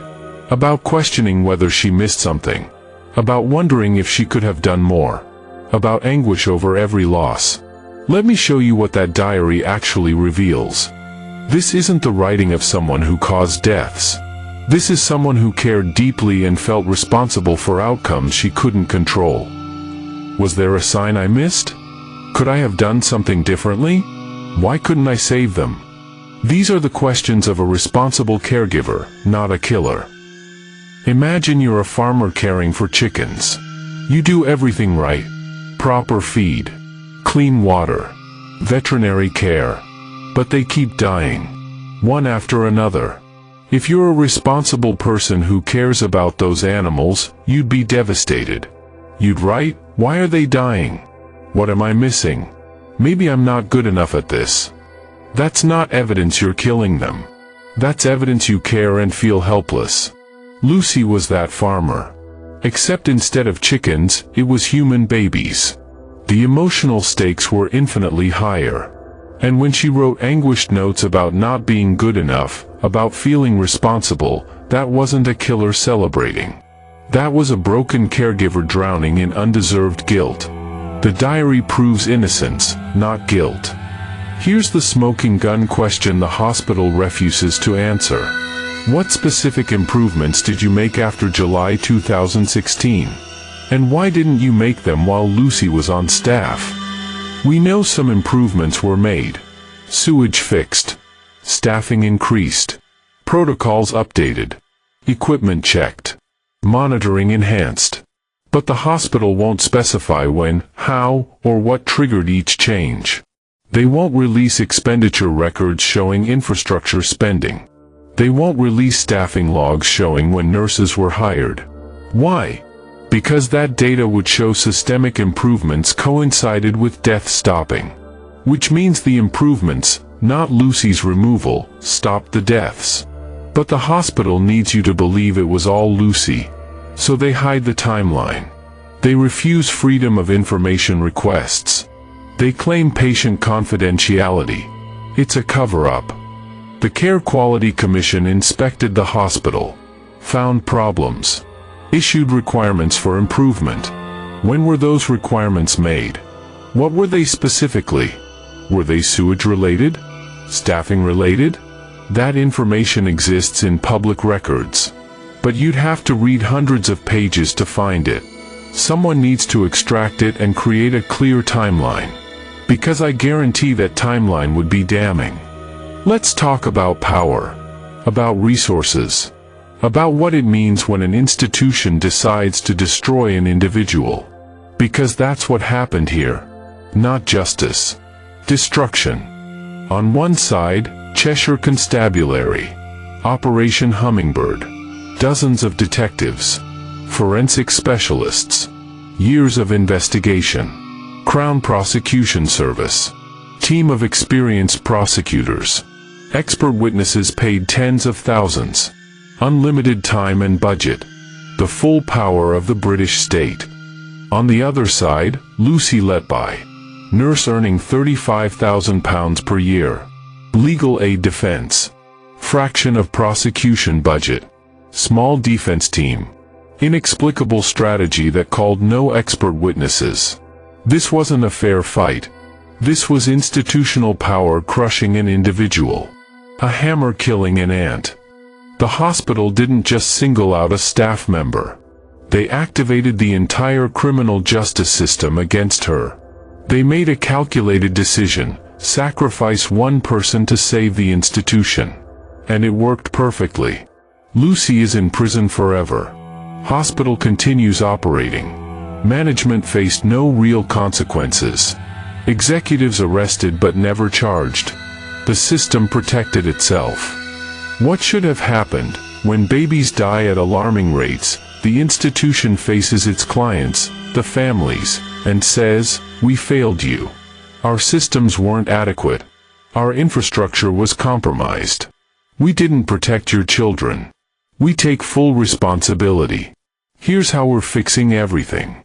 About questioning whether she missed something. About wondering if she could have done more. About anguish over every loss. Let me show you what that diary actually reveals. This isn't the writing of someone who caused deaths. This is someone who cared deeply and felt responsible for outcomes she couldn't control. Was there a sign I missed? Could I have done something differently? Why couldn't I save them? These are the questions of a responsible caregiver, not a killer. Imagine you're a farmer caring for chickens. You do everything right. Proper feed. Clean water. Veterinary care. But they keep dying. One after another. If you're a responsible person who cares about those animals, you'd be devastated. You'd write, "Why are they dying? What am I missing? Maybe I'm not good enough at this." That's not evidence you're killing them. That's evidence you care and feel helpless. Lucy was that farmer. Except instead of chickens, it was human babies. The emotional stakes were infinitely higher. And when she wrote anguished notes about not being good enough, about feeling responsible, that wasn't a killer celebrating. That was a broken caregiver drowning in undeserved guilt. The diary proves innocence, not guilt. Here's the smoking gun question the hospital refuses to answer. What specific improvements did you make after July 2016? And why didn't you make them while Lucy was on staff? We know some improvements were made. Sewage fixed. Staffing increased. Protocols updated. Equipment checked. Monitoring enhanced. But the hospital won't specify when, how, or what triggered each change. They won't release expenditure records showing infrastructure spending. They won't release staffing logs showing when nurses were hired. Why? Because that data would show systemic improvements coincided with death stopping. Which means the improvements, not Lucy's removal, stopped the deaths. But the hospital needs you to believe it was all Lucy. So they hide the timeline. They refuse freedom of information requests. They claim patient confidentiality. It's a cover-up. The Care Quality Commission inspected the hospital, found problems, issued requirements for improvement. When were those requirements made? What were they specifically? Were they sewage-related? Staffing-related? That information exists in public records. But you'd have to read hundreds of pages to find it. Someone needs to extract it and create a clear timeline. Because I guarantee that timeline would be damning. Let's talk about power, about resources, about what it means when an institution decides to destroy an individual. Because that's what happened here. Not justice. Destruction. On one side, Cheshire Constabulary, Operation Hummingbird, dozens of detectives, forensic specialists, years of investigation. Crown Prosecution Service, team of experienced prosecutors, expert witnesses paid tens of thousands, unlimited time and budget, the full power of the British state. On the other side, Lucy Letby, nurse earning £35,000 per year, legal aid defense, fraction of prosecution budget, small defense team, inexplicable strategy that called no expert witnesses. This wasn't a fair fight. This was institutional power crushing an individual. A hammer killing an ant. The hospital didn't just single out a staff member. They activated the entire criminal justice system against her. They made a calculated decision, sacrifice one person to save the institution. And it worked perfectly. Lucy is in prison forever. Hospital continues operating. Management faced no real consequences. Executives arrested but never charged. The system protected itself. What should have happened? When babies die at alarming rates, the institution faces its clients, the families, and says, "We failed you. Our systems weren't adequate. Our infrastructure was compromised. We didn't protect your children. We take full responsibility. Here's how we're fixing everything."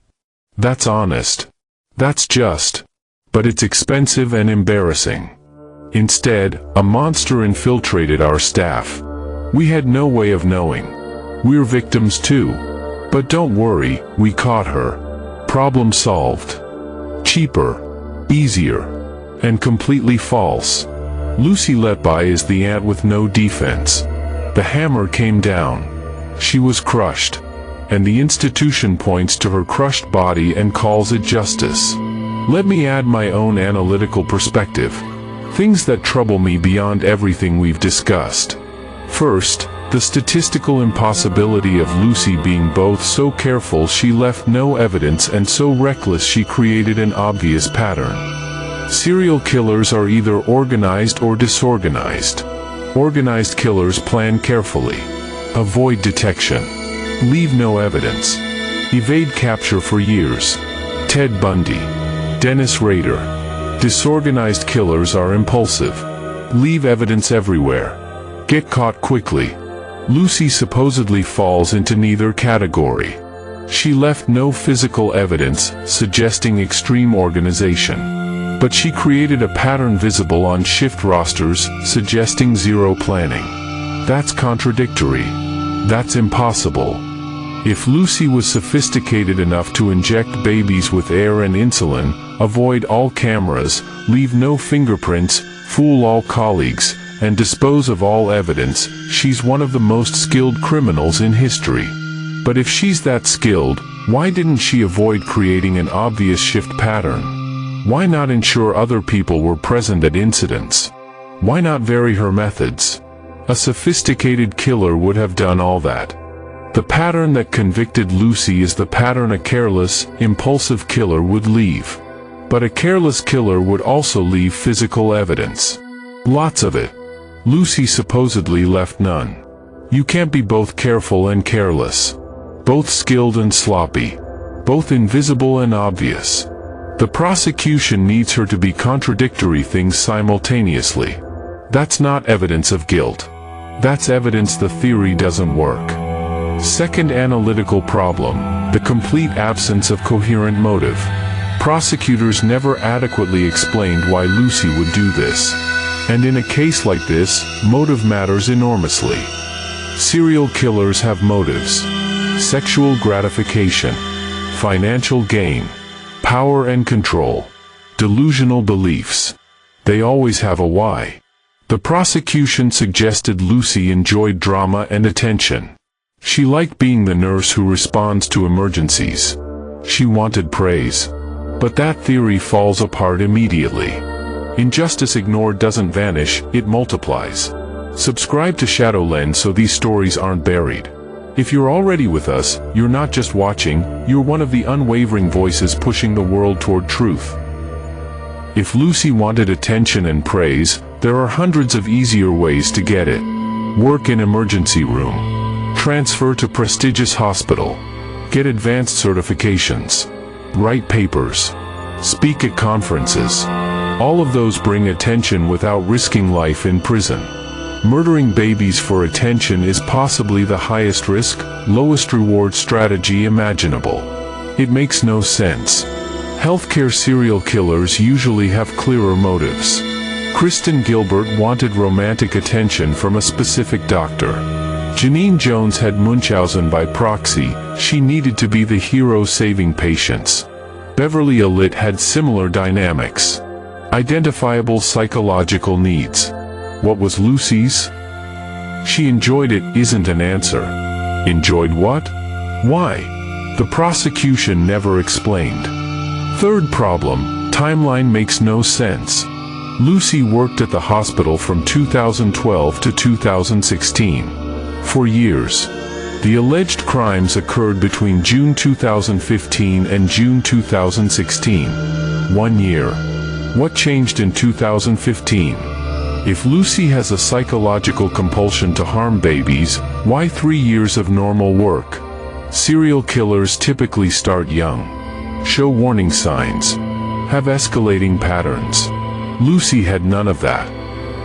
That's honest. That's just. But it's expensive and embarrassing. Instead, a monster infiltrated our staff. We had no way of knowing. We're victims too. But don't worry, we caught her. Problem solved. Cheaper. Easier. And completely false. Lucy Letby is the ant with no defense. The hammer came down. She was crushed. And the institution points to her crushed body and calls it justice. Let me add my own analytical perspective. Things that trouble me beyond everything we've discussed. First, the statistical impossibility of Lucy being both so careful she left no evidence and so reckless she created an obvious pattern. Serial killers are either organized or disorganized. Organized killers plan carefully. Avoid detection. Leave no evidence. Evade capture for years. Ted Bundy. Dennis Rader. Disorganized killers are impulsive. Leave evidence everywhere. Get caught quickly. Lucy supposedly falls into neither category. She left no physical evidence, suggesting extreme organization. But she created a pattern visible on shift rosters, suggesting zero planning. That's contradictory. That's impossible. If Lucy was sophisticated enough to inject babies with air and insulin, avoid all cameras, leave no fingerprints, fool all colleagues, and dispose of all evidence, she's one of the most skilled criminals in history. But if she's that skilled, why didn't she avoid creating an obvious shift pattern? Why not ensure other people were present at incidents? Why not vary her methods? A sophisticated killer would have done all that. The pattern that convicted Lucy is the pattern a careless, impulsive killer would leave. But a careless killer would also leave physical evidence. Lots of it. Lucy supposedly left none. You can't be both careful and careless. Both skilled and sloppy. Both invisible and obvious. The prosecution needs her to be contradictory things simultaneously. That's not evidence of guilt. That's evidence the theory doesn't work. Second analytical problem, the complete absence of coherent motive. Prosecutors never adequately explained why Lucy would do this. And in a case like this, motive matters enormously. Serial killers have motives. Sexual gratification, financial gain, power and control, delusional beliefs. They always have a why. The prosecution suggested Lucy enjoyed drama and attention. She liked being the nurse who responds to emergencies. She wanted praise. But that theory falls apart immediately. Injustice ignored doesn't vanish, it multiplies. Subscribe to Shadowlens so these stories aren't buried. If you're already with us, you're not just watching, you're one of the unwavering voices pushing the world toward truth. If Lucy wanted attention and praise, there are hundreds of easier ways to get it. Work in emergency room. Transfer to prestigious hospital. Get advanced certifications. Write papers. Speak at conferences. All of those bring attention without risking life in prison. Murdering babies for attention is possibly the highest risk, lowest reward strategy imaginable. It makes no sense. Healthcare serial killers usually have clearer motives. Kristen Gilbert wanted romantic attention from a specific doctor. Janine Jones had Munchausen by proxy, she needed to be the hero saving patients. Beverly Alit had similar dynamics. Identifiable psychological needs. What was Lucy's? She enjoyed it isn't an answer. Enjoyed what? Why? The prosecution never explained. Third problem, timeline makes no sense. Lucy worked at the hospital from 2012 to 2016. For years. The alleged crimes occurred between June 2015 and June 2016. 1 year. What changed in 2015? If Lucy has a psychological compulsion to harm babies, why 3 years of normal work? Serial killers typically start young. Show warning signs. Have escalating patterns. Lucy had none of that.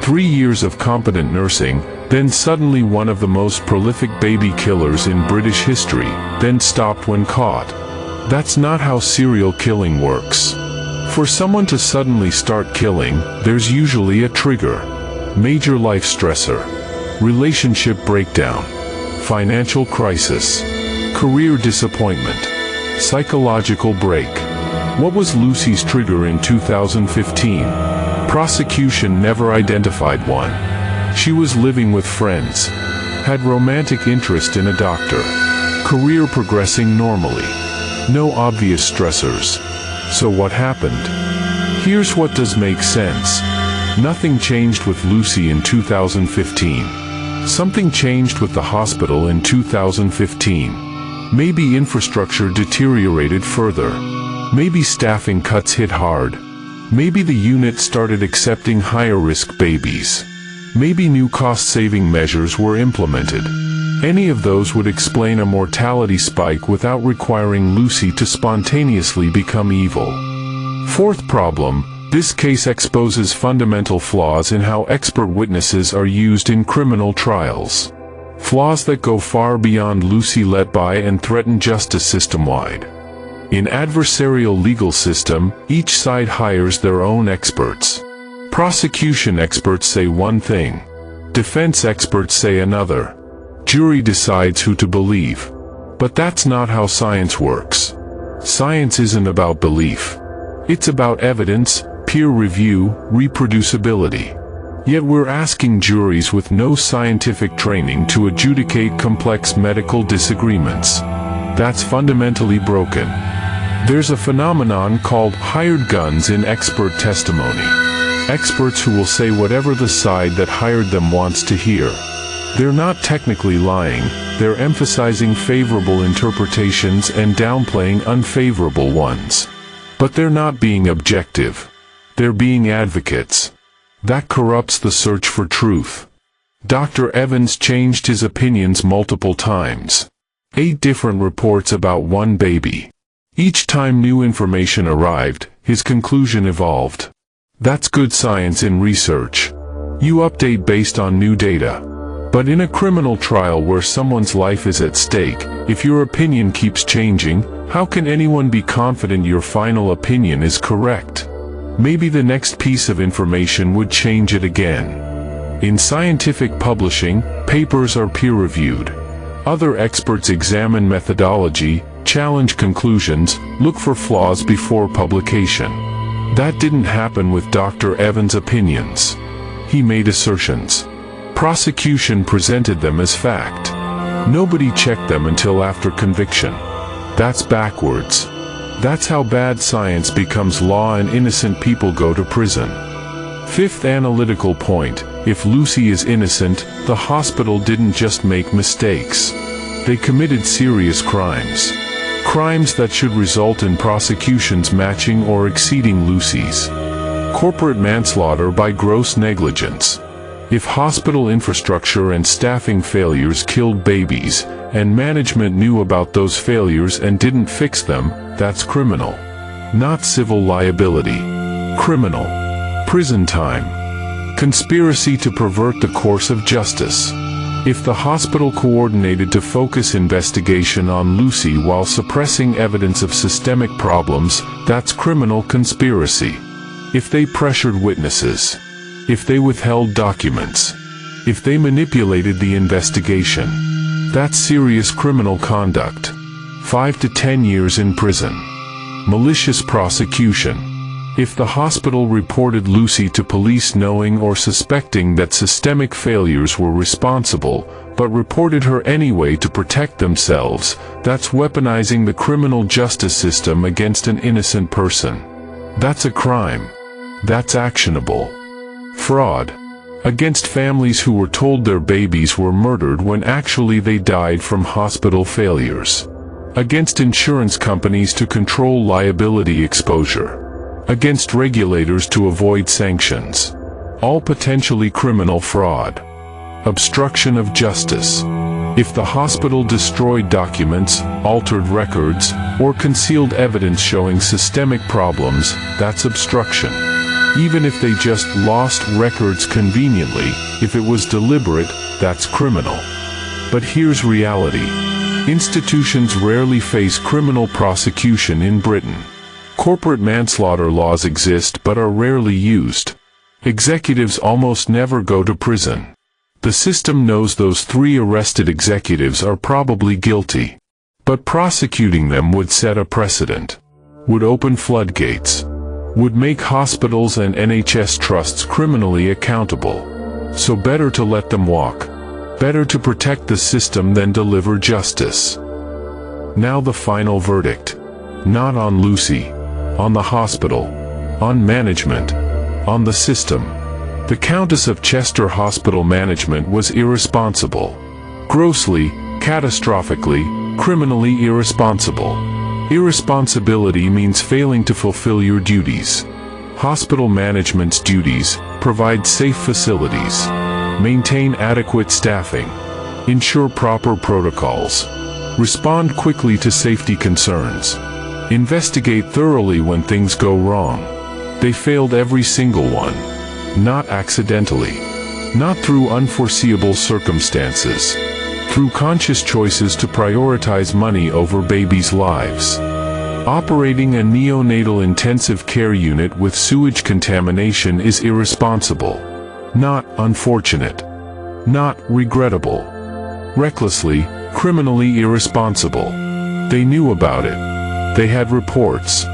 3 years of competent nursing, then suddenly one of the most prolific baby killers in British history, then stopped when caught. That's not how serial killing works. For someone to suddenly start killing, there's usually a trigger. Major life stressor. Relationship breakdown. Financial crisis. Career disappointment. Psychological break. What was Lucy's trigger in 2015? Prosecution never identified one. She was living with friends. Had romantic interest in a doctor. Career progressing normally. No obvious stressors. So what happened? Here's what does make sense. Nothing changed with Lucy in 2015. Something changed with the hospital in 2015. Maybe infrastructure deteriorated further. Maybe staffing cuts hit hard. Maybe the unit started accepting higher-risk babies. Maybe new cost-saving measures were implemented. Any of those would explain a mortality spike without requiring Lucy to spontaneously become evil. Fourth problem, this case exposes fundamental flaws in how expert witnesses are used in criminal trials. Flaws that go far beyond Lucy Letby and threaten justice system-wide. In adversarial legal system, each side hires their own experts. Prosecution experts say one thing. Defense experts say another. Jury decides who to believe. But that's not how science works. Science isn't about belief. It's about evidence, peer review, reproducibility. Yet we're asking juries with no scientific training to adjudicate complex medical disagreements. That's fundamentally broken. There's a phenomenon called hired guns in expert testimony. Experts who will say whatever the side that hired them wants to hear. They're not technically lying, they're emphasizing favorable interpretations and downplaying unfavorable ones. But they're not being objective. They're being advocates. That corrupts the search for truth. Dr. Evans changed his opinions multiple times. 8 different reports about one baby. Each time new information arrived, his conclusion evolved. That's good science in research. You update based on new data. But in a criminal trial where someone's life is at stake, if your opinion keeps changing, how can anyone be confident your final opinion is correct? Maybe the next piece of information would change it again. In scientific publishing, papers are peer-reviewed. Other experts examine methodology, challenge conclusions, look for flaws before publication. That didn't happen with Dr. Evans' opinions. He made assertions. Prosecution presented them as fact. Nobody checked them until after conviction. That's backwards. That's how bad science becomes law and innocent people go to prison. Fifth analytical point: if Lucy is innocent, the hospital didn't just make mistakes. They committed serious crimes. Crimes that should result in prosecutions matching or exceeding Lucy's. Corporate manslaughter by gross negligence. If hospital infrastructure and staffing failures killed babies, and management knew about those failures and didn't fix them, that's criminal. Not civil liability. Criminal. Prison time. Conspiracy to pervert the course of justice. If the hospital coordinated to focus investigation on Lucy while suppressing evidence of systemic problems, that's criminal conspiracy. If they pressured witnesses. If they withheld documents. If they manipulated the investigation. That's serious criminal conduct. 5 to 10 years in prison. Malicious prosecution. If the hospital reported Lucy to police knowing or suspecting that systemic failures were responsible, but reported her anyway to protect themselves, that's weaponizing the criminal justice system against an innocent person. That's a crime. That's actionable. Fraud. Against families who were told their babies were murdered when actually they died from hospital failures. Against insurance companies to control liability exposure. Against regulators to avoid sanctions. All potentially criminal fraud. Obstruction of justice. If the hospital destroyed documents, altered records, or concealed evidence showing systemic problems, that's obstruction. Even if they just lost records conveniently, if it was deliberate, that's criminal. But here's reality. Institutions rarely face criminal prosecution in Britain. Corporate manslaughter laws exist but are rarely used. Executives almost never go to prison. The system knows those 3 arrested executives are probably guilty. But prosecuting them would set a precedent. Would open floodgates. Would make hospitals and NHS trusts criminally accountable. So better to let them walk. Better to protect the system than deliver justice. Now the final verdict. Not on Lucy. On the hospital. On management. On the system. The Countess of Chester Hospital management was irresponsible. Grossly, catastrophically, criminally irresponsible. Irresponsibility means failing to fulfill your duties. Hospital management's duties: provide safe facilities, maintain adequate staffing, ensure proper protocols, respond quickly to safety concerns, investigate thoroughly when things go wrong. They failed every single one. Not accidentally. Not through unforeseeable circumstances. Through conscious choices to prioritize money over babies' lives. Operating a neonatal intensive care unit with sewage contamination is irresponsible. Not unfortunate. Not regrettable. Recklessly, criminally irresponsible. They knew about it. They had reports.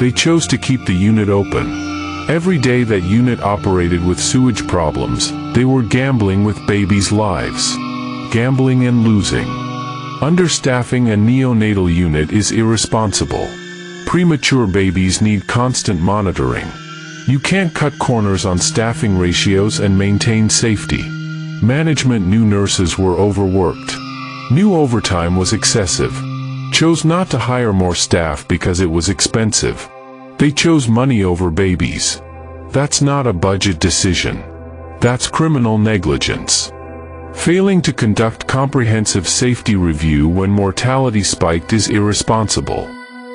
They chose to keep the unit open. Every day that unit operated with sewage problems, they were gambling with babies' lives. Gambling and losing. Understaffing a neonatal unit is irresponsible. Premature babies need constant monitoring. You can't cut corners on staffing ratios and maintain safety. Management knew nurses were overworked. Knew overtime was excessive. Chose not to hire more staff because it was expensive. They chose money over babies. That's not a budget decision. That's criminal negligence. Failing to conduct comprehensive safety review when mortality spiked is irresponsible.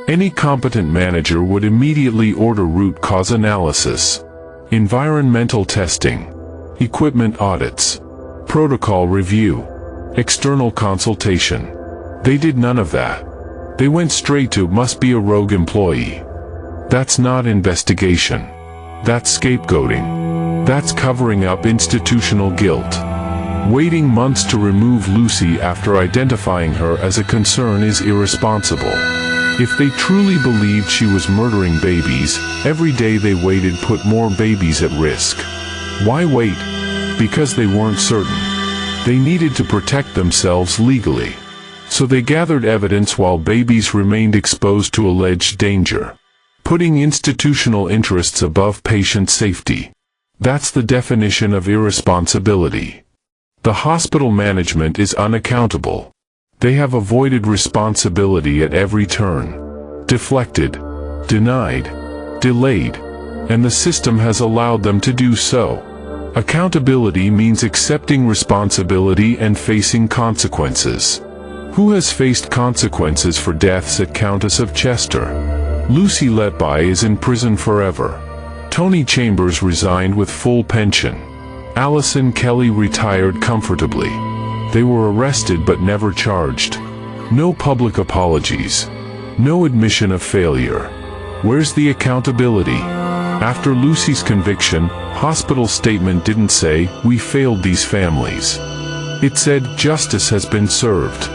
Any competent manager would immediately order root cause analysis, environmental testing, equipment audits, protocol review, external consultation. They did none of that. They went straight to must be a rogue employee. That's not investigation. That's scapegoating. That's covering up institutional guilt. Waiting months to remove Lucy after identifying her as a concern is irresponsible. If they truly believed she was murdering babies, every day they waited put more babies at risk. Why wait? Because they weren't certain. They needed to protect themselves legally. So they gathered evidence while babies remained exposed to alleged danger. Putting institutional interests above patient safety. That's the definition of irresponsibility. The hospital management is unaccountable. They have avoided responsibility at every turn. Deflected, denied, delayed, and the system has allowed them to do so. Accountability means accepting responsibility and facing consequences. Who has faced consequences for deaths at Countess of Chester? Lucy Letby is in prison forever. Tony Chambers resigned with full pension. Allison Kelly retired comfortably. They were arrested but never charged. No public apologies. No admission of failure. Where's the accountability? After Lucy's conviction, hospital statement didn't say, "We failed these families." It said, "Justice has been served."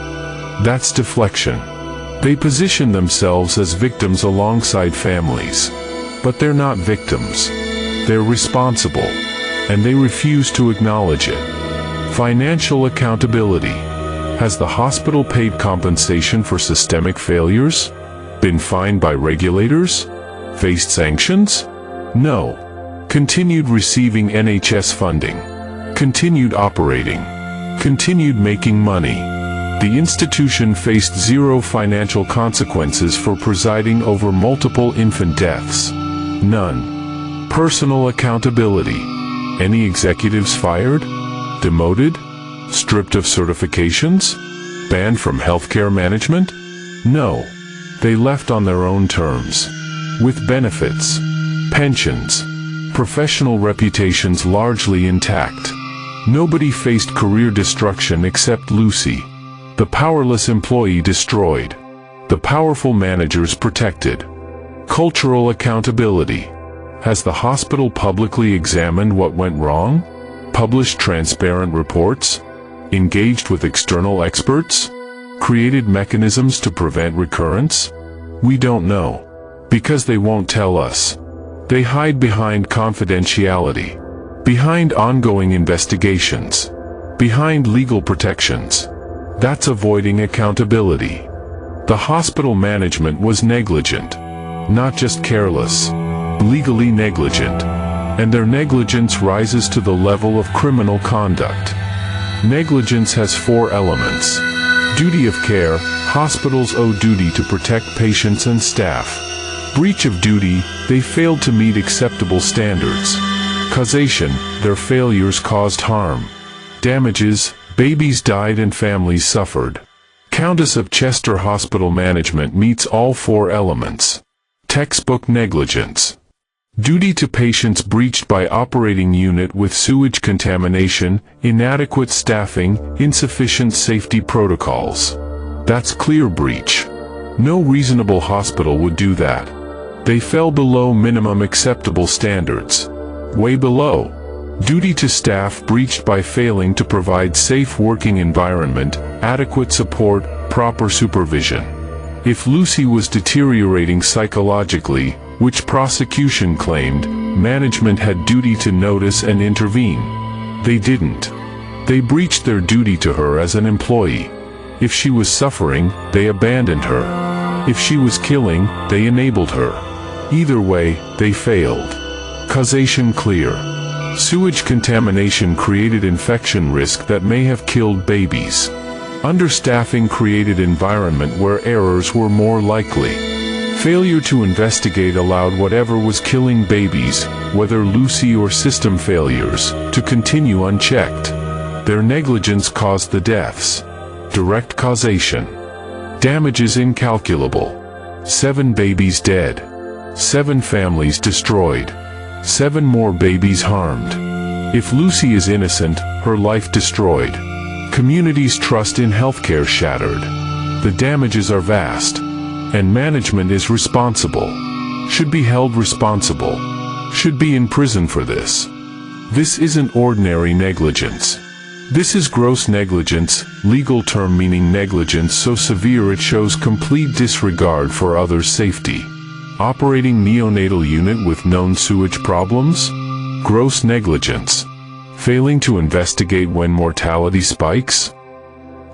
That's deflection. They position themselves as victims alongside families. But they're not victims. They're responsible. And they refuse to acknowledge it. Financial accountability. Has the hospital paid compensation for systemic failures? Been fined by regulators? Faced sanctions? No. Continued receiving NHS funding. Continued operating. Continued making money. The institution faced zero financial consequences for presiding over multiple infant deaths. None. Personal accountability. Any executives fired? Demoted? Stripped of certifications? Banned from healthcare management? No. They left on their own terms. With benefits, pensions, professional reputations largely intact. Nobody faced career destruction except Lucy. The powerless employee destroyed. The powerful managers protected. Cultural accountability. Has the hospital publicly examined what went wrong? Published transparent reports? Engaged with external experts? Created mechanisms to prevent recurrence? We don't know. Because they won't tell us. They hide behind confidentiality. Behind ongoing investigations. Behind legal protections. That's avoiding accountability. The hospital management was negligent. Not just careless. Legally negligent. And their negligence rises to the level of criminal conduct. Negligence has 4 elements. Duty of care. Hospitals owe duty to protect patients and staff. Breach of duty. They failed to meet acceptable standards. Causation. Their failures caused harm. Damages. Babies died and families suffered. Countess of Chester Hospital management meets all 4 elements. Textbook negligence. Duty to patients breached by operating unit with sewage contamination, inadequate staffing, insufficient safety protocols. That's clear breach. No reasonable hospital would do that. They fell below minimum acceptable standards. Way below. Duty to staff breached by failing to provide safe working environment, adequate support, proper supervision. If Lucy was deteriorating psychologically, which prosecution claimed, management had duty to notice and intervene. They didn't. They breached their duty to her as an employee. If she was suffering, they abandoned her. If she was killing, they enabled her. Either way, they failed. Causation clear. Sewage contamination created infection risk that may have killed babies. Understaffing created environment where errors were more likely. Failure to investigate allowed whatever was killing babies, whether Lucy or system failures, to continue unchecked. Their negligence caused the deaths. Direct causation. Damages incalculable. 7 babies dead. 7 families destroyed. 7 more babies harmed. If Lucy is innocent, her life destroyed. Communities' trust in healthcare shattered. The damages are vast. And management is responsible. Should be held responsible. Should be in prison for this. This isn't ordinary negligence. This is gross negligence, legal term meaning negligence so severe it shows complete disregard for others' safety. Operating neonatal unit with known sewage problems? Gross negligence. Failing to investigate when mortality spikes?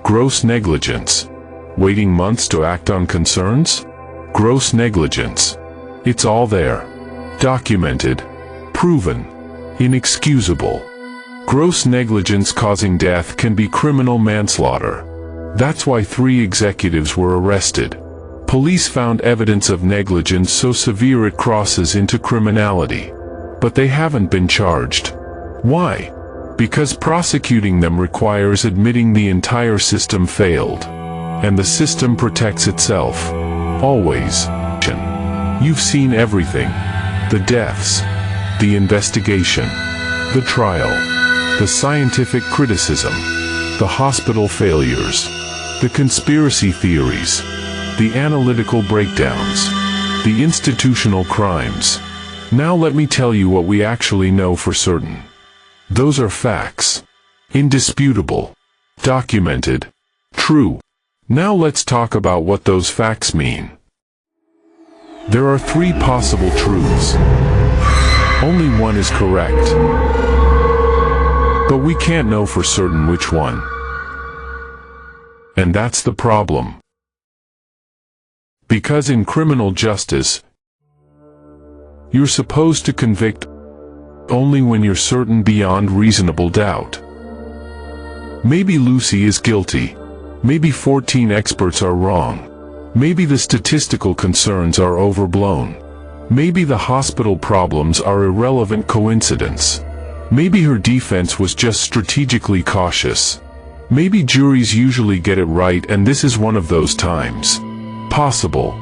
Gross negligence. Waiting months to act on concerns? Gross negligence. It's all there. Documented. Proven. Inexcusable. Gross negligence causing death can be criminal manslaughter. That's why 3 executives were arrested. Police found evidence of negligence so severe it crosses into criminality. But they haven't been charged. Why? Because prosecuting them requires admitting the entire system failed. And the system protects itself. Always. You've seen everything. The deaths. The investigation. The trial. The scientific criticism. The hospital failures. The conspiracy theories. The analytical breakdowns. The institutional crimes. Now let me tell you what we actually know for certain. Those are facts. Indisputable. Documented. True. Now let's talk about what those facts mean. There are 3 possible truths. Only one is correct. But we can't know for certain which one. And that's the problem. Because in criminal justice, you're supposed to convict only when you're certain beyond reasonable doubt. Maybe Lucy is guilty. Maybe 14 experts are wrong. Maybe the statistical concerns are overblown. Maybe the hospital problems are irrelevant coincidence. Maybe her defense was just strategically cautious. Maybe juries usually get it right and this is one of those times. Possible.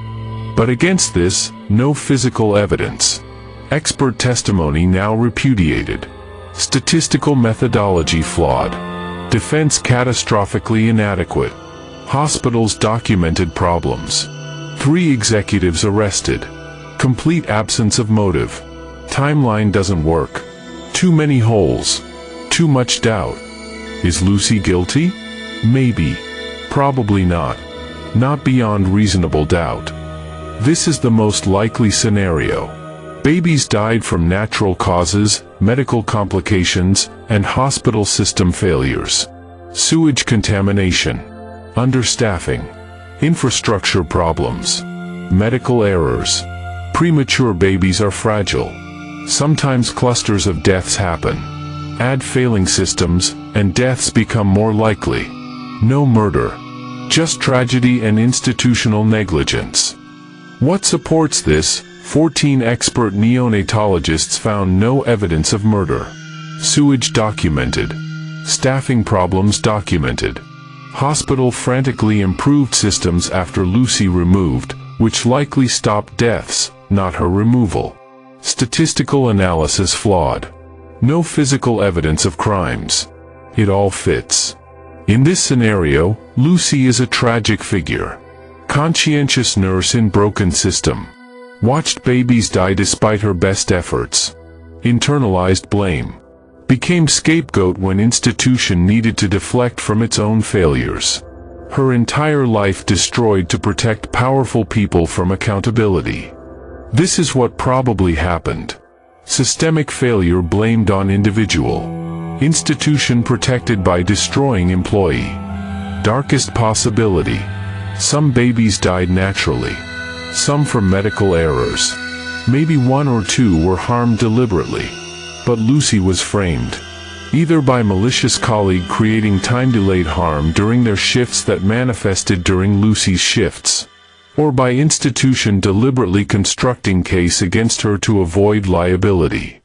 But against this, no physical evidence. Expert testimony now repudiated. Statistical methodology flawed. Defense catastrophically inadequate. Hospitals documented problems. 3 executives arrested. Complete absence of motive. Timeline doesn't work. Too many holes. Too much doubt. Is Lucy guilty? Maybe. Probably not. Not beyond reasonable doubt. This is the most likely scenario. Babies died from natural causes, medical complications, and hospital system failures. Sewage contamination. Understaffing. Infrastructure problems. Medical errors. Premature babies are fragile. Sometimes clusters of deaths happen. Add failing systems, and deaths become more likely. No murder. Just tragedy and institutional negligence. What supports this? 14 expert neonatologists found no evidence of murder. Sewage documented. Staffing problems documented. Hospital frantically improved systems after Lucy removed, which likely stopped deaths, not her removal. Statistical analysis flawed. No physical evidence of crimes. It all fits. In this scenario, Lucy is a tragic figure. Conscientious nurse in broken system. Watched babies die despite her best efforts. Internalized blame. became scapegoat when institution needed to deflect from its own failures. Her entire life destroyed to protect powerful people from accountability. This is what probably happened. Systemic failure blamed on individual. Institution protected by destroying employee. Darkest possibility. Some babies died naturally. Some from medical errors. Maybe one or two were harmed deliberately. But Lucy was framed. Either by malicious colleague creating time-delayed harm during their shifts that manifested during Lucy's shifts, or by institution deliberately constructing case against her to avoid liability.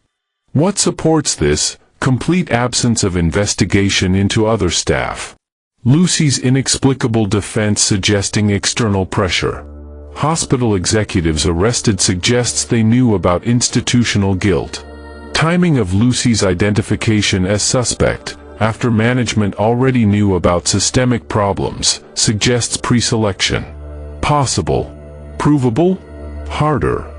What supports this? Complete absence of investigation into other staff. Lucy's inexplicable defense suggesting external pressure. Hospital executives arrested suggests they knew about institutional guilt. Timing of Lucy's identification as suspect, after management already knew about systemic problems, suggests pre-selection. Possible. Provable? Harder.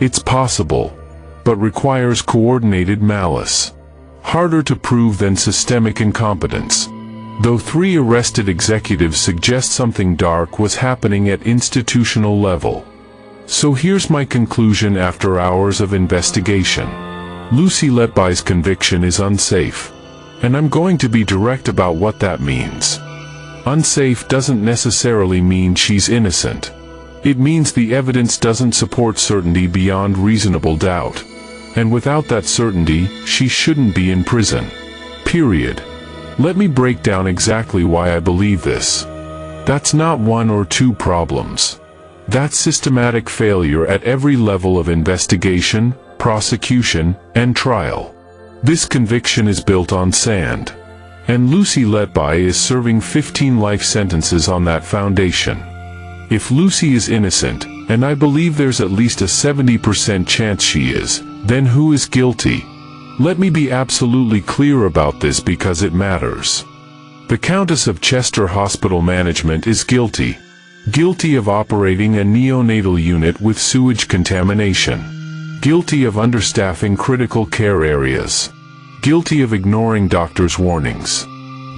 It's possible, but requires coordinated malice. Harder to prove than systemic incompetence. Though 3 arrested executives suggest something dark was happening at institutional level. So here's my conclusion after hours of investigation. Lucy Letby's conviction is unsafe. And I'm going to be direct about what that means. Unsafe doesn't necessarily mean she's innocent. It means the evidence doesn't support certainty beyond reasonable doubt. And without that certainty, she shouldn't be in prison. Period. Let me break down exactly why I believe this. That's not 1 or 2 problems. That's systematic failure at every level of investigation, prosecution, and trial. This conviction is built on sand. And Lucy Letby is serving 15 life sentences on that foundation. If Lucy is innocent, and I believe there's at least a 70% chance she is, then who is guilty? Let me be absolutely clear about this because it matters. The Countess of Chester Hospital Management is guilty. Guilty of operating a neonatal unit with sewage contamination. Guilty of understaffing critical care areas. Guilty of ignoring doctors' warnings.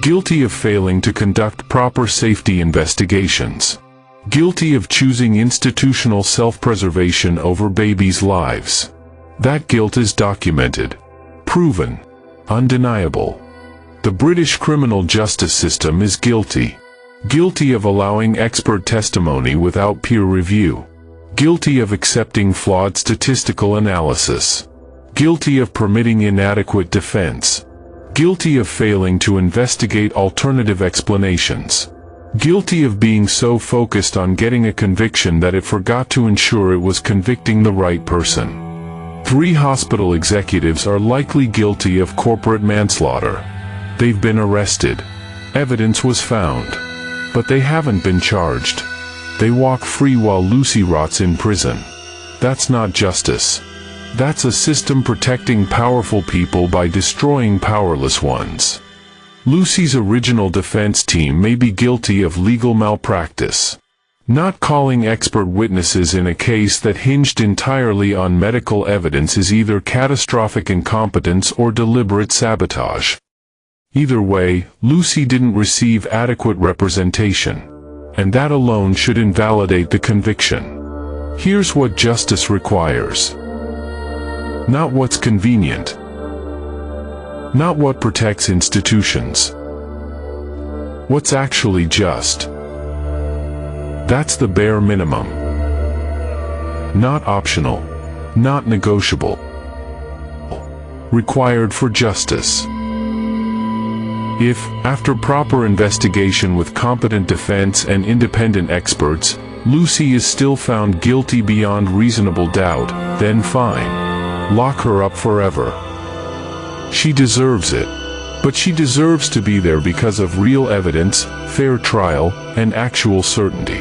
Guilty of failing to conduct proper safety investigations. Guilty of choosing institutional self-preservation over babies' lives. That guilt is documented. Proven. Undeniable. The British criminal justice system is guilty. Guilty of allowing expert testimony without peer review. Guilty of accepting flawed statistical analysis. Guilty of permitting inadequate defense. Guilty of failing to investigate alternative explanations. Guilty of being so focused on getting a conviction that it forgot to ensure it was convicting the right person. 3 hospital executives are likely guilty of corporate manslaughter. They've been arrested. Evidence was found. But they haven't been charged. They walk free while Lucy rots in prison. That's not justice. That's a system protecting powerful people by destroying powerless ones. Lucy's original defense team may be guilty of legal malpractice. Not calling expert witnesses in a case that hinged entirely on medical evidence is either catastrophic incompetence or deliberate sabotage. Either way, Lucy didn't receive adequate representation. And that alone should invalidate the conviction. Here's what justice requires. Not what's convenient. Not what protects institutions. What's actually just. That's the bare minimum. Not optional. Not negotiable. Required for justice. If, after proper investigation with competent defense and independent experts, Lucy is still found guilty beyond reasonable doubt, then fine. Lock her up forever. She deserves it. But she deserves to be there because of real evidence, fair trial, and actual certainty.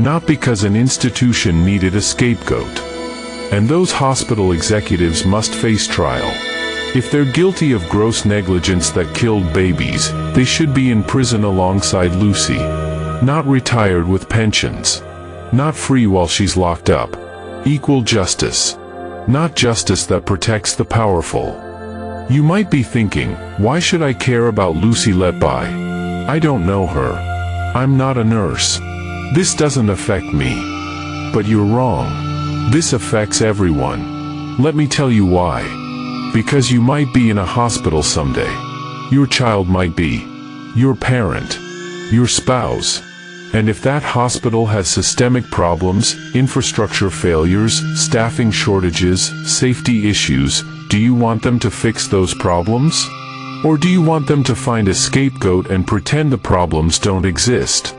Not because an institution needed a scapegoat. And those hospital executives must face trial. If they're guilty of gross negligence that killed babies, they should be in prison alongside Lucy. Not retired with pensions. Not free while she's locked up. Equal justice. Not justice that protects the powerful. You might be thinking, why should I care about Lucy Letby? I don't know her. I'm not a nurse. This doesn't affect me. But you're wrong. This affects everyone. Let me tell you why. Because you might be in a hospital someday. Your child might be. Your parent. Your spouse. And if that hospital has systemic problems, infrastructure failures, staffing shortages, safety issues, do you want them to fix those problems? Or do you want them to find a scapegoat and pretend the problems don't exist?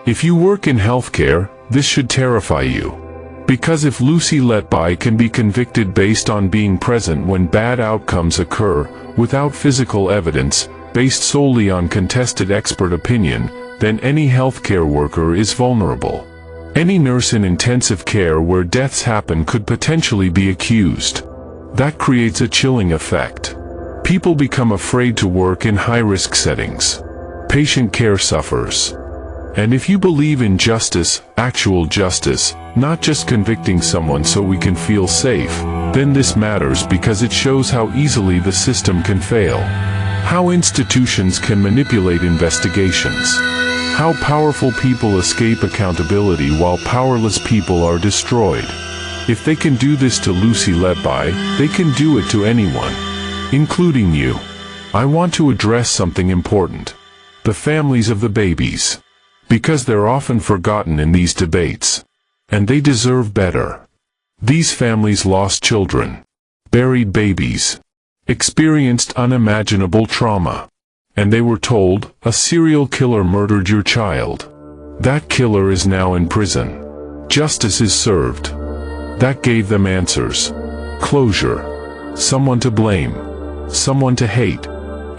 If you work in healthcare, this should terrify you. Because if Lucy Letby can be convicted based on being present when bad outcomes occur, without physical evidence, based solely on contested expert opinion, then any healthcare worker is vulnerable. Any nurse in intensive care where deaths happen could potentially be accused. That creates a chilling effect. People become afraid to work in high-risk settings. Patient care suffers. And if you believe in justice, actual justice, not just convicting someone so we can feel safe, then this matters because it shows how easily the system can fail. How institutions can manipulate investigations. How powerful people escape accountability while powerless people are destroyed. If they can do this to Lucy Letby, they can do it to anyone, including you. I want to address something important. The families of the babies. Because they're often forgotten in these debates. And they deserve better. These families lost children. Buried babies. Experienced unimaginable trauma. And they were told, a serial killer murdered your child. That killer is now in prison. Justice is served. That gave them answers. Closure. Someone to blame. Someone to hate.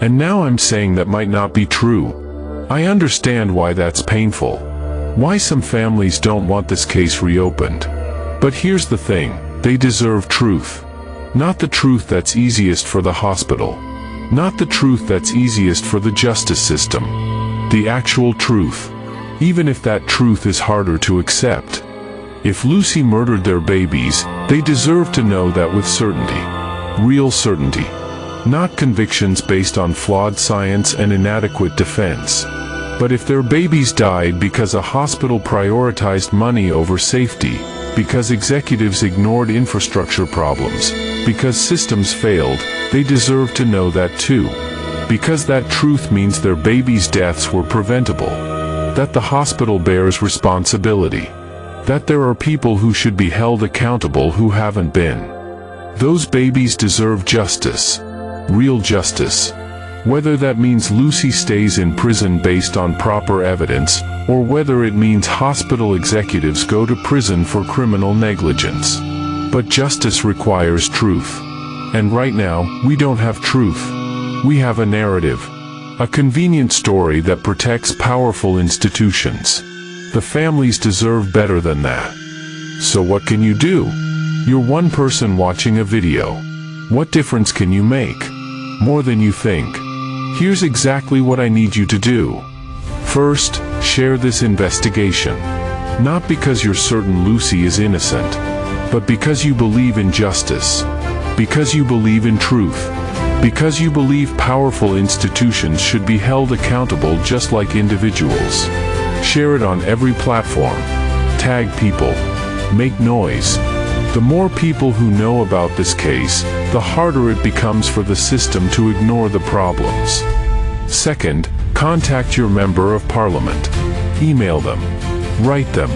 And now I'm saying that might not be true. I understand why that's painful. Why some families don't want this case reopened. But here's the thing, they deserve truth. Not the truth that's easiest for the hospital. Not the truth that's easiest for the justice system. The actual truth. Even if that truth is harder to accept. If Lucy murdered their babies, they deserve to know that with certainty. Real certainty. Not convictions based on flawed science and inadequate defense. But if their babies died because a hospital prioritized money over safety, because executives ignored infrastructure problems, because systems failed, they deserve to know that too. Because that truth means their babies' deaths were preventable. That the hospital bears responsibility. That there are people who should be held accountable who haven't been. Those babies deserve justice. Real justice. Whether that means Lucy stays in prison based on proper evidence, or whether it means hospital executives go to prison for criminal negligence. But justice requires truth. And right now, we don't have truth. We have a narrative. A convenient story that protects powerful institutions. The families deserve better than that. So what can you do? You're one person watching a video. What difference can you make? More than you think. Here's exactly what I need you to do. First, share this investigation. Not because you're certain Lucy is innocent, but because you believe in justice. Because you believe in truth. Because you believe powerful institutions should be held accountable just like individuals. Share it on every platform. Tag people. Make noise. The more people who know about this case, the harder it becomes for the system to ignore the problems. Second, contact your member of parliament. Email them. Write them.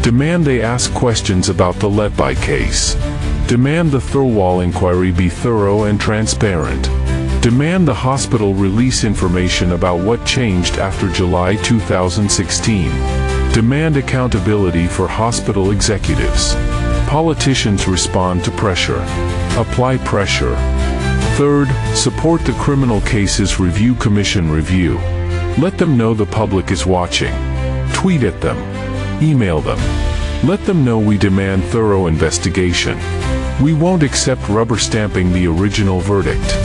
Demand they ask questions about the Letby case. Demand the Thirlwall inquiry be thorough and transparent. Demand the hospital release information about what changed after July 2016. Demand accountability for hospital executives. Politicians respond to pressure. Apply pressure. Third, support the Criminal Cases Review Commission review. Let them know the public is watching. Tweet at them. Email them. Let them know we demand thorough investigation. We won't accept rubber stamping the original verdict.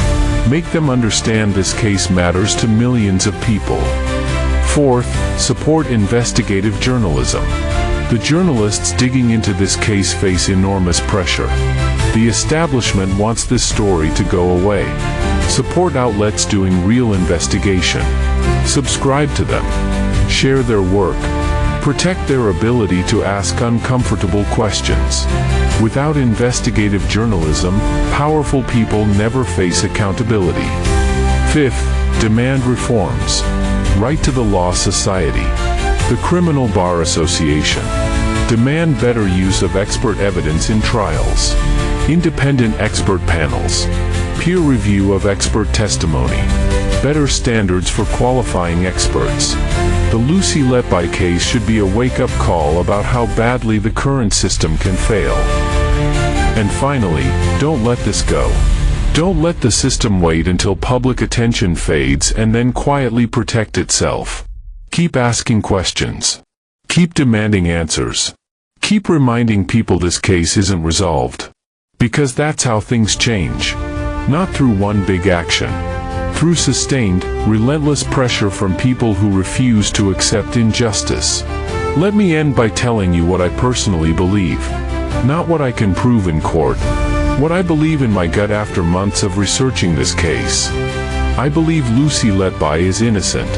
Make them understand this case matters to millions of people. Fourth, support investigative journalism. The journalists digging into this case face enormous pressure. The establishment wants this story to go away. Support outlets doing real investigation. Subscribe to them. Share their work. Protect their ability to ask uncomfortable questions. Without investigative journalism, powerful people never face accountability. Fifth, demand reforms. Right to the Law Society. The Criminal Bar Association. Demand better use of expert evidence in trials. Independent expert panels. Peer review of expert testimony. Better standards for qualifying experts. The Lucy Letby case should be a wake-up call about how badly the current system can fail. And finally, don't let this go. Don't let the system wait until public attention fades and then quietly protect itself. Keep asking questions. Keep demanding answers. Keep reminding people this case isn't resolved. Because that's how things change. Not through one big action. Through sustained, relentless pressure from people who refuse to accept injustice. Let me end by telling you what I personally believe. Not what I can prove in court. What I believe in my gut after months of researching this case. I believe Lucy Letby is innocent.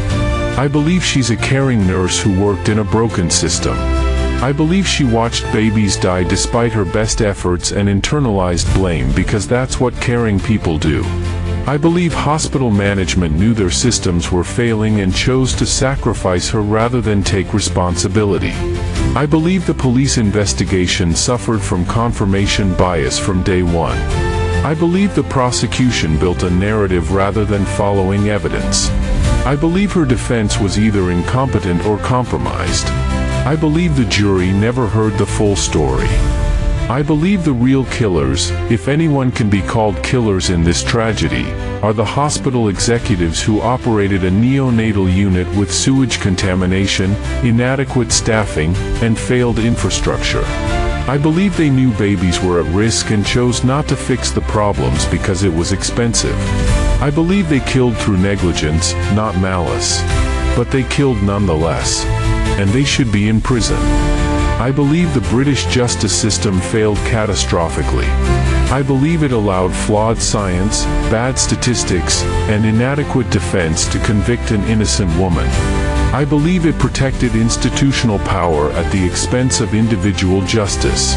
I believe she's a caring nurse who worked in a broken system. I believe she watched babies die despite her best efforts and internalized blame because that's what caring people do. I believe hospital management knew their systems were failing and chose to sacrifice her rather than take responsibility. I believe the police investigation suffered from confirmation bias from day one. I believe the prosecution built a narrative rather than following evidence. I believe her defense was either incompetent or compromised. I believe the jury never heard the full story. I believe the real killers, if anyone can be called killers in this tragedy, are the hospital executives who operated a neonatal unit with sewage contamination, inadequate staffing, and failed infrastructure. I believe they knew babies were at risk and chose not to fix the problems because it was expensive. I believe they killed through negligence, not malice. But they killed nonetheless. And they should be in prison. I believe the British justice system failed catastrophically. I believe it allowed flawed science, bad statistics, and inadequate defense to convict an innocent woman. I believe it protected institutional power at the expense of individual justice.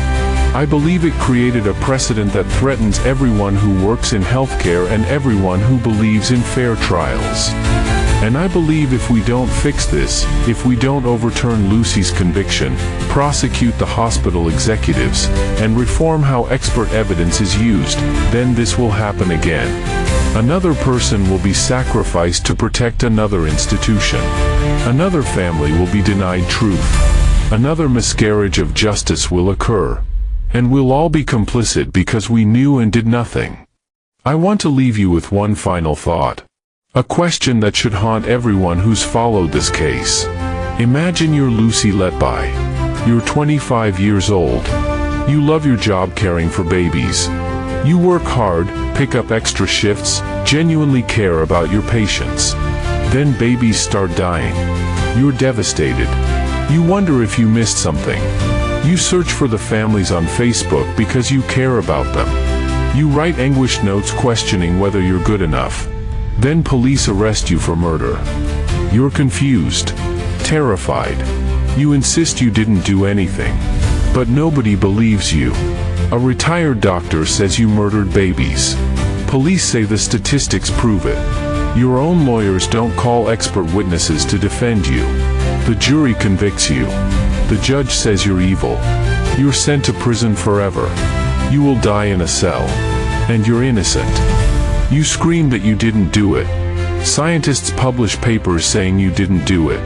I believe it created a precedent that threatens everyone who works in healthcare and everyone who believes in fair trials. And I believe if we don't fix this, if we don't overturn Lucy's conviction, prosecute the hospital executives, and reform how expert evidence is used, then this will happen again. Another person will be sacrificed to protect another institution. Another family will be denied truth. Another miscarriage of justice will occur. And we'll all be complicit because we knew and did nothing. I want to leave you with one final thought. A question that should haunt everyone who's followed this case. Imagine you're Lucy Letby. You're 25 years old. You love your job caring for babies. You work hard, pick up extra shifts, genuinely care about your patients. Then babies start dying. You're devastated. You wonder if you missed something. You search for the families on Facebook because you care about them. You write anguished notes questioning whether you're good enough. Then police arrest you for murder. You're confused, terrified. You insist you didn't do anything. But nobody believes you. A retired doctor says you murdered babies. Police say the statistics prove it. Your own lawyers don't call expert witnesses to defend you. The jury convicts you. The judge says you're evil. You're sent to prison forever. You will die in a cell. And you're innocent. You scream that you didn't do it. Scientists publish papers saying you didn't do it.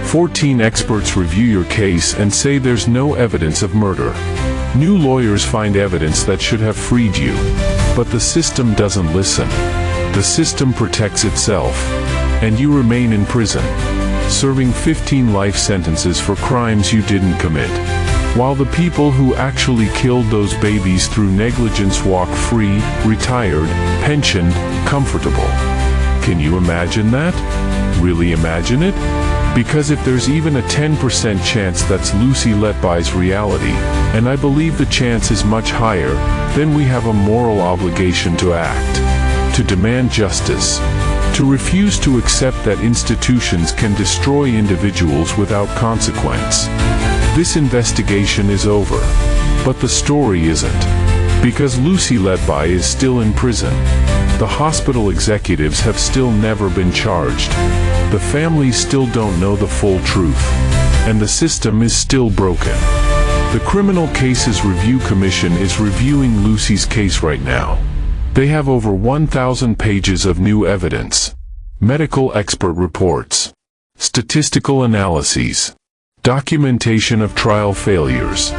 14 experts review your case and say there's no evidence of murder. New lawyers find evidence that should have freed you. But the system doesn't listen. The system protects itself. And you remain in prison, serving 15 life sentences for crimes you didn't commit. While the people who actually killed those babies through negligence walk free, retired, pensioned, comfortable. Can you imagine that? Really imagine it? Because if there's even a 10% chance that's Lucy Letby's reality, and I believe the chance is much higher, then we have a moral obligation to act. to demand justice, to refuse to accept that institutions can destroy individuals without consequence. This investigation is over, but the story isn't. Because Lucy Letby is still in prison. The hospital executives have still never been charged. The families still don't know the full truth. And the system is still broken. The Criminal Cases Review Commission is reviewing Lucy's case right now. They have over 1,000 pages of new evidence, medical expert reports, statistical analyses, documentation of trial failures.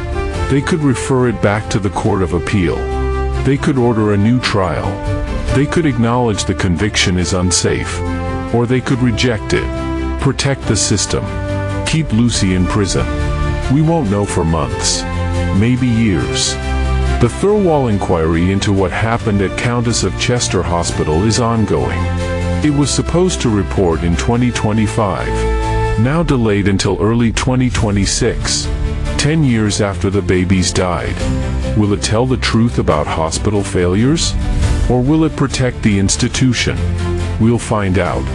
They could refer it back to the Court of Appeal. They could order a new trial. They could acknowledge the conviction is unsafe. Or they could reject it, protect the system, keep Lucy in prison. We won't know for months, maybe years. The Thirlwall inquiry into what happened at Countess of Chester Hospital is ongoing. It was supposed to report in 2025, now delayed until early 2026, 10 years after the babies died. Will it tell the truth about hospital failures? Or will it protect the institution? We'll find out.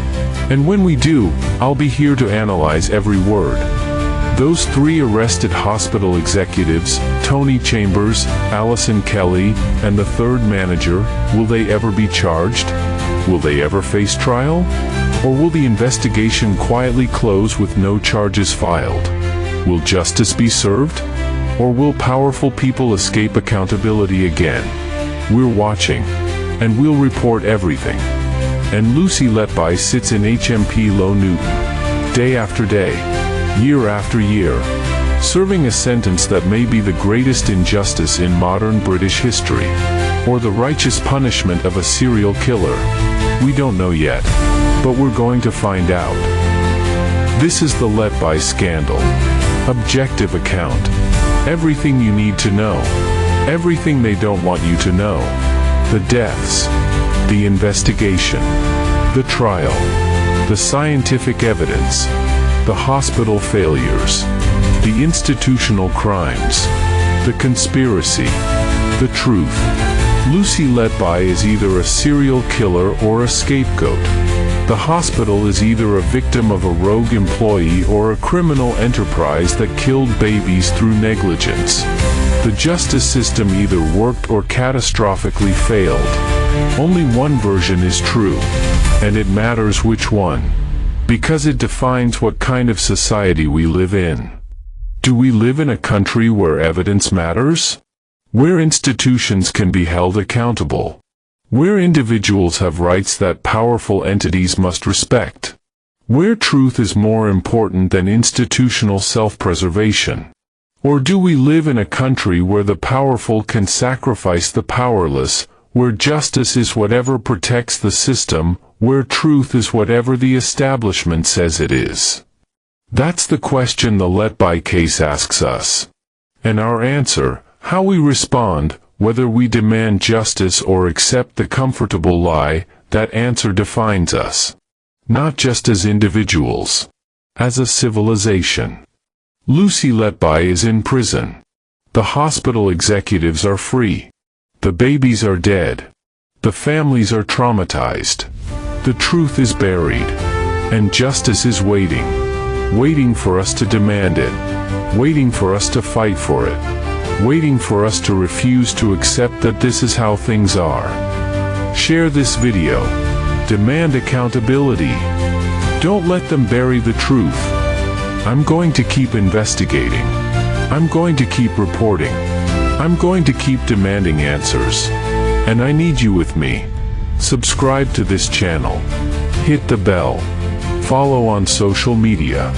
And when we do, I'll be here to analyze every word. Those 3 arrested hospital executives, Tony Chambers, Allison Kelly, and the 3rd manager, will they ever be charged? Will they ever face trial? Or will the investigation quietly close with no charges filed? Will justice be served? Or will powerful people escape accountability again? We're watching, and we'll report everything. And Lucy Letby sits in HMP Low Newton, day after day, year after year, serving a sentence that may be the greatest injustice in modern British history, or the righteous punishment of a serial killer. We don't know yet, but we're going to find out. This is the Letby scandal. Objective account. Everything you need to know. Everything they don't want you to know. The deaths. The investigation. The trial. The scientific evidence. The hospital failures. The institutional crimes. The conspiracy. The truth. Lucy Letby is either a serial killer or a scapegoat. The hospital is either a victim of a rogue employee or a criminal enterprise that killed babies through negligence. The justice system either worked or catastrophically failed. Only one version is true, and it matters which one, because it defines what kind of society we live in. Do we live in a country where evidence matters? Where institutions can be held accountable? Where individuals have rights that powerful entities must respect? Where truth is more important than institutional self-preservation? Or do we live in a country where the powerful can sacrifice the powerless, where justice is whatever protects the system, where truth is whatever the establishment says it is? That's the question the Letby case asks us. And our answer, how we respond, whether we demand justice or accept the comfortable lie, that answer defines us. Not just as individuals. As a civilization. Lucy Letby is in prison. The hospital executives are free. The babies are dead. The families are traumatized. The truth is buried. And justice is waiting. Waiting for us to demand it. Waiting for us to fight for it. Waiting for us to refuse to accept that this is how things are. Share this video. Demand accountability. Don't let them bury the truth. I'm going to keep investigating. I'm going to keep reporting. I'm going to keep demanding answers. And I need you with me. Subscribe to this channel. Hit the bell. Follow on social media.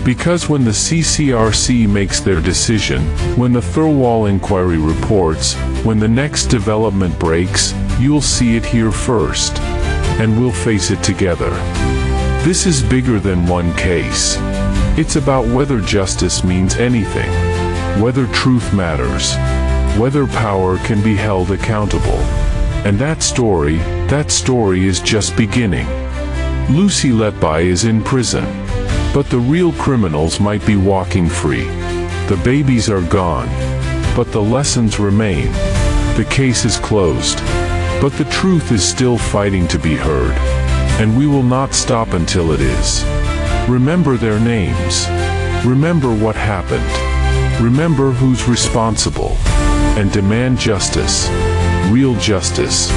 Because when the CCRC makes their decision, when the Thirlwall inquiry reports, when the next development breaks, you'll see it here first. And we'll face it together. This is bigger than one case. It's about whether justice means anything. Whether truth matters. Whether power can be held accountable. And that story is just beginning. Lucy Letby is in prison. But the real criminals might be walking free. The babies are gone. But the lessons remain. The case is closed. But the truth is still fighting to be heard, and we will not stop until it is. Remember their names. Remember what happened. Remember who's responsible. And demand justice. Real justice.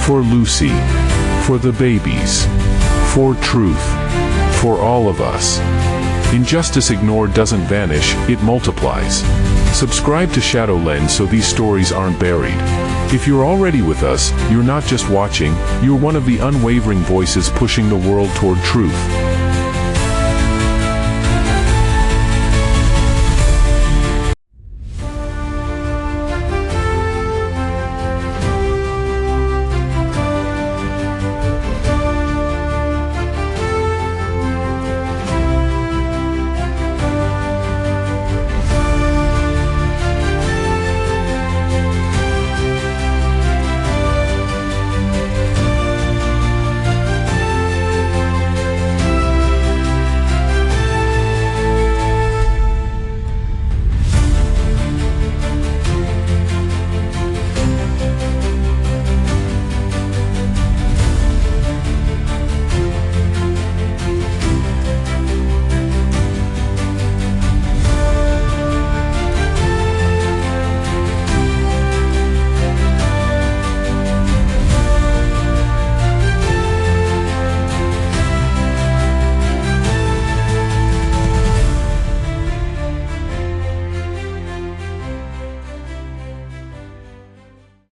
For Lucy. For the babies. For truth. For all of us. Injustice ignored doesn't vanish, it multiplies. Subscribe to Shadowlens so these stories aren't buried. If you're already with us, you're not just watching, you're one of the unwavering voices pushing the world toward truth.